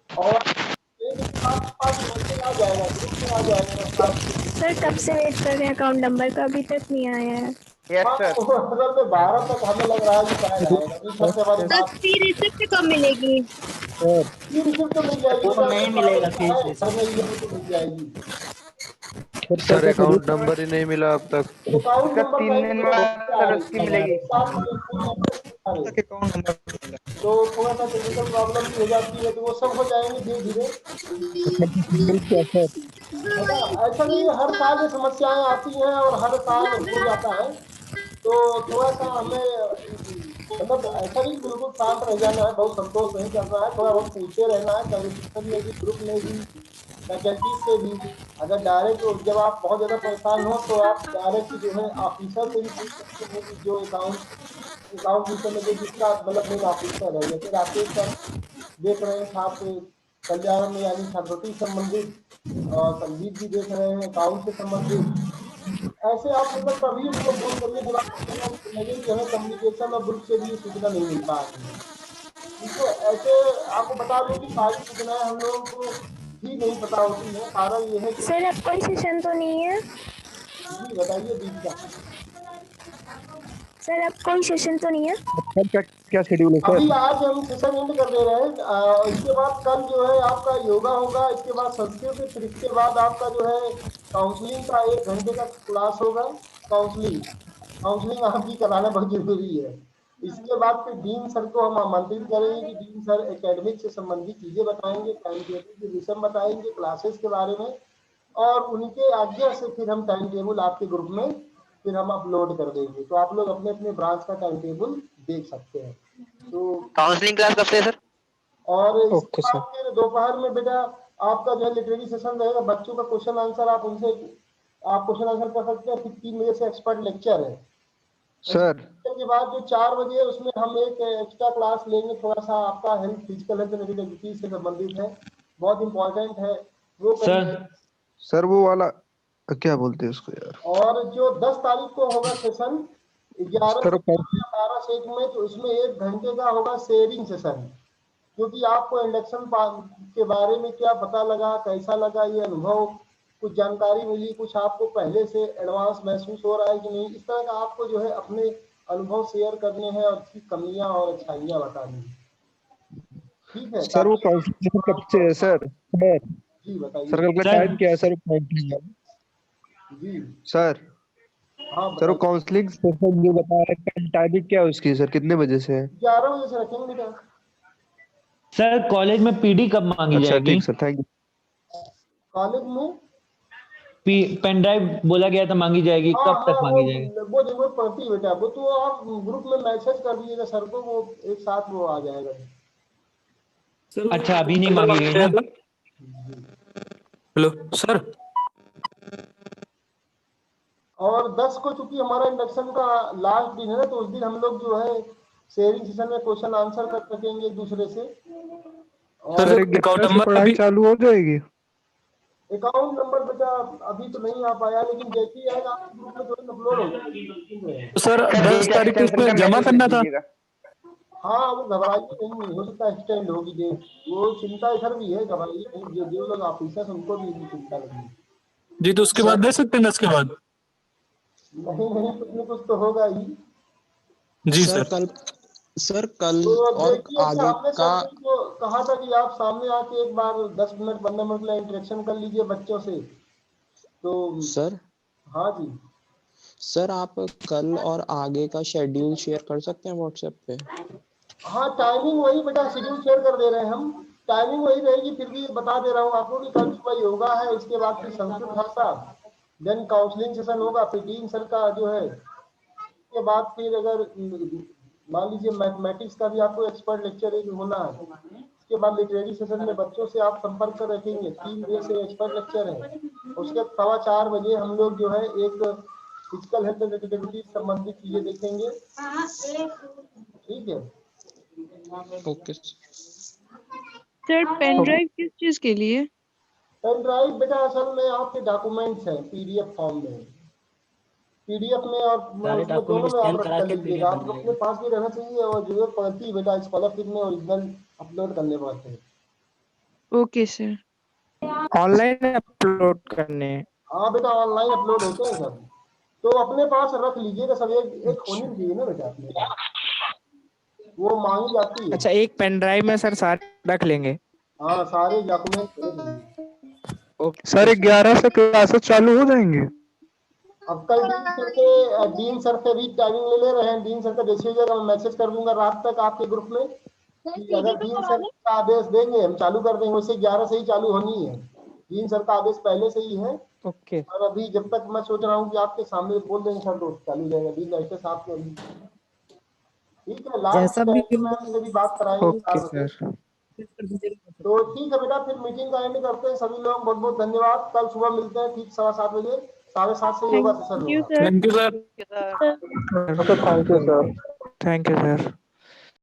Speaker 7: और आपके पास मैसेज आ जाएगा, ग्रुप में आ जाएगा।
Speaker 2: सर कब से वेट कर रहे हैं अकाउंट नंबर का, अभी तक नहीं आया है।
Speaker 7: हाँ असल में 12 तक हमें लग रहा है कि शायद आएगा। अभी सर से हमारी बात
Speaker 11: फी रिसिप्ट कब मिलेगी?
Speaker 7: फी रिसिप्ट तो मिल जाएगी,
Speaker 8: वो नहीं मिलेगा फीस
Speaker 7: है,
Speaker 8: रिसिप्ट।
Speaker 7: घर में ये तो मिल जाएगी।
Speaker 16: सर अकाउंट नंबर ही नहीं मिला अब तक।
Speaker 7: अकाउंट
Speaker 3: इसका
Speaker 7: नंबर
Speaker 3: 3 दिन बाद सर उसकी मिलेगी।
Speaker 7: तो थोड़ा सा टेक्निकल प्रॉब्लम भी हो जाती है, तो वो सब हो जाएंगे धीरे धीरे। बेटा ऐसा नहीं है, हर साल ये समस्याएं आती हैं और हर साल हो जाता है। तो थोड़ा सा हमें मतलब ऐसा नहीं बिल्कुल शांत रह जाना है, बहुत संतोष नहीं करना है, थोड़ा बहुत पूछते रहना है कम्युनिकेशन में भी, ग्रुप में भी, फैकल्टी से भी। अगर डायरेक्ट जब आप बहुत ज़्यादा परेशान हो तो आप डायरेक्ट जो है ऑफिसर से भी पूछ सकते हैं कि जो अकाउंट विषय में जो जिसका मतलब मेन ऑफिसर है, जैसे राकेश सर देख रहे हैं छात्र कल्याण में यानी छात्रवृत्ति संबंधित, संदीप जी देख रहे हैं अकाउंट से संबंधित। ऐसे आप मतलब तभी उनको फोन करिए जब आपको लगे कि हमें कम्युनिकेशन और ग्रुप से भी सूचना नहीं मिल पा रही है। ठीक है, ऐसे आपको बता दूं कि सारी सूचनाएं हम लोगों को भी नहीं पता होती है। कारण ये है कि
Speaker 2: सर अब कोई सेशन तो नहीं है?
Speaker 7: जी बताइए दीपिका।
Speaker 2: सर अब कोई सेशन तो नहीं है?
Speaker 16: क्या शेड्यूल है सर?
Speaker 7: अभी आज हम सेशन एंड कर दे रहे हैं। इसके बाद कल जो है आपका योगा होगा, इसके बाद संस्कृत, फिर इसके बाद आपका जो है काउंसलिंग का 1 घंटे का क्लास होगा। काउंसलिंग आपकी कराना बहुत जरूरी है। इसके बाद फिर डीन सर को हम आमंत्रित करेंगे कि डीन सर एकेडमिक से संबंधित चीजें बताएंगे, टाइम टेबल के विषय बताएंगे, क्लासेस के बारे में, और उनके आज्ञा से फिर हम टाइम टेबल आपके ग्रुप में फिर हम अपलोड कर देंगे। तो आप लोग अपने अपने ब्रांच का टाइम टेबल देख सकते हैं। तो
Speaker 14: काउंसलिंग क्लास कब से सर?
Speaker 7: और इसके बाद फिर दोपहर में बेटा आपका जो है लिटरेरी सेशन रहेगा। बच्चों का क्वेश्चन आंसर आप उनसे आप क्वेश्चन आंसर कर सकते हैं। फिर 3 बजे से एक्सपर्ट लेक्चर है
Speaker 16: सर।
Speaker 7: के बाद जो 4 बजे है उसमें हम एक एक्स्ट्रा क्लास लेंगे, थोड़ा सा आपका health physical health and activity से संबंधित है, बहुत इंपॉर्टेंट है वो
Speaker 16: सर वो वाला क्या बोलते हैं उसको यार?
Speaker 7: और जो 10 तारीख को होगा सेशन 11
Speaker 16: सर,
Speaker 7: से 12 सेट में, तो इसमें 1 घंटे का होगा शेयरिंग सेशन। क्योंकि आपको इंडक्शन के बारे में क्या पता लगा, कैसा लगा ये अनुभव, कुछ जानकारी मिली, कुछ आपको पहले से एडवांस महसूस हो रहा है कि नहीं, इस तरह का आपको जो है अपने अनुभव शेयर करने हैं और उसकी कमियां और अच्छाइयां बतानी है। ठीक है
Speaker 16: सर वो काउंसलिंग कब से है सर?
Speaker 7: जी बताइए
Speaker 16: सर कल का टाइम क्या है सर काउंसलिंग का?
Speaker 7: जी
Speaker 16: सर
Speaker 7: हाँ
Speaker 16: सर वो काउंसलिंग सेशन जो बता रहे हैं टाइमिंग क्या है उसकी सर, कितने बजे से है?
Speaker 7: 11 बजे से रखेंगे बेटा।
Speaker 17: सर कॉलेज में पीडी कब मांगी
Speaker 16: अच्छा
Speaker 17: जाएगी?
Speaker 16: ठीक सर, थैंक यू।
Speaker 7: कॉलेज में
Speaker 17: पेन ड्राइव बोला गया था मांगी जाएगी, कब तक मांगी जाएगी?
Speaker 7: वो जरूरत पड़ती है बेटा, वो तो आप ग्रुप में मैसेज कर दीजिएगा सर को, वो एक साथ वो आ जाएगा।
Speaker 17: अच्छा अभी नहीं मांगी गई है?
Speaker 6: Hello sir.
Speaker 7: और 10 को चूंकि हमारा इंडक्शन का लास्ट दिन है ना, तो उस दिन हम लोग जो है शेयरिंग सेशन में क्वेश्चन आंसर कर सकेंगे एक दूसरे से।
Speaker 16: सर अकाउंट नंबर पढ़ाई चालू हो जाएगी?
Speaker 7: अकाउंट नंबर बेटा अभी तो नहीं आ पाया, लेकिन जैसे ही आएगा आपके ग्रुप में तुरंत अपलोड हो जाएगा।
Speaker 3: सर 10 तारीख को इसमें जमा करना था।
Speaker 7: हाँ वो घबराइए नहीं, हो सकता है एक्सटेंड होगी डेट, वो चिंता इधर भी है, घबराइए नहीं। जो लोग ऑफिसर उनको भी चिंता लगी
Speaker 10: जी, तो उसके बाद दे सकते हैं 10 के बाद?
Speaker 7: नहीं कुछ न कुछ तो होगा ही।
Speaker 10: जी
Speaker 6: सर कल
Speaker 7: तो
Speaker 6: और
Speaker 7: देखिए
Speaker 6: आगे
Speaker 7: हमने
Speaker 6: का
Speaker 7: सर को कहा था कि आप सामने आके एक बार 10 मिनट 15 मिनट का इंटरेक्शन कर लीजिए बच्चों से। तो
Speaker 6: सर
Speaker 7: हाँ जी
Speaker 6: सर आप कल और आगे का शेड्यूल शेयर कर सकते हैं व्हाट्सएप पे?
Speaker 7: हाँ टाइमिंग वही बेटा शेड्यूल शेयर कर दे रहे हैं हम, टाइमिंग वही रहेगी। फिर भी बता दे रहा हूँ आपको कि कल सुबह योगा है, इसके बाद फिर संस्कृत भाषा, देन काउंसलिंग सेशन होगा, फिर डीन सर का जो है, इसके बाद फिर अगर मान लीजिए मैथमेटिक्स का भी आपको एक्सपर्ट लेक्चर एक होना है। इसके बाद लिटरेरी सेशन में बच्चों से आप संपर्क कर रखेंगे। 3 बजे से एक्सपर्ट लेक्चर है। उसके 4:15 बजे हम लोग जो है एक फिजिकल हेल्थ एंड एक्टिविटी संबंधित चीजें देखेंगे। ठीक है
Speaker 6: ओके।
Speaker 18: सर पेन ड्राइव किस चीज के लिए?
Speaker 7: पेन ड्राइव बेटा असल में आपके डॉक्यूमेंट्स हैं पीडीएफ फॉर्म में, पीडीएफ में और
Speaker 8: सारे
Speaker 7: उसमें दोनों
Speaker 8: डॉक्यूमेंट
Speaker 7: में आप
Speaker 8: स्कैन
Speaker 7: रख
Speaker 8: करा
Speaker 7: कर
Speaker 8: के
Speaker 7: लीजिएगा।
Speaker 8: PDF
Speaker 7: आप
Speaker 8: बन
Speaker 7: अपने पास भी रहना चाहिए और जरूरत पड़ती है बेटा स्कॉलरशिप में ओरिजिनल अपलोड करने पड़ते हैं।
Speaker 18: Okay sir.
Speaker 16: ऑनलाइन अपलोड करने हैं।
Speaker 7: हाँ बेटा ऑनलाइन अपलोड होते हैं सब, तो अपने पास रख लीजिएगा सब। एक होनी चाहिए ना बेटा अपने पास, वो मांगी जाती है।
Speaker 16: अच्छा, एक पेन ड्राइव में सर सारे रख लेंगे।
Speaker 7: हाँ सारे डॉक्यूमेंट रख लीजिए।
Speaker 16: ओके सर, 11 से क्लासेस चालू हो जाएंगे।
Speaker 7: अब कल डीन सर से भी टाइमिंग ले रहे हैं। डीन सर का जैसे होगा मैं मैसेज कर दूंगा रात तक आपके ग्रुप में कि अगर डीन सर का आदेश देंगे हम चालू कर देंगे। वैसे 11 से ही चालू होनी है, डीन सर का आदेश पहले से ही है।
Speaker 16: ओके।
Speaker 7: और अभी जब तक मैं सोच रहा हूँ कि आपके सामने बोल देंगे सर तो चालू रहेगा। डीन ऐसे साहब के अभी ठीक है, लास्ट मैम से भी बात कराएंगे।
Speaker 16: Okay sir.
Speaker 7: तो ठीक है बेटा, फिर मीटिंग का एंड करते हैं। सभी लोग बहुत बहुत धन्यवाद। कल सुबह मिलते हैं ठीक 7:15 बजे। 7:30 से ही होगा सेशन होगा।
Speaker 16: Thank you sir.
Speaker 7: Okay, thank you sir.
Speaker 16: Thank you sir.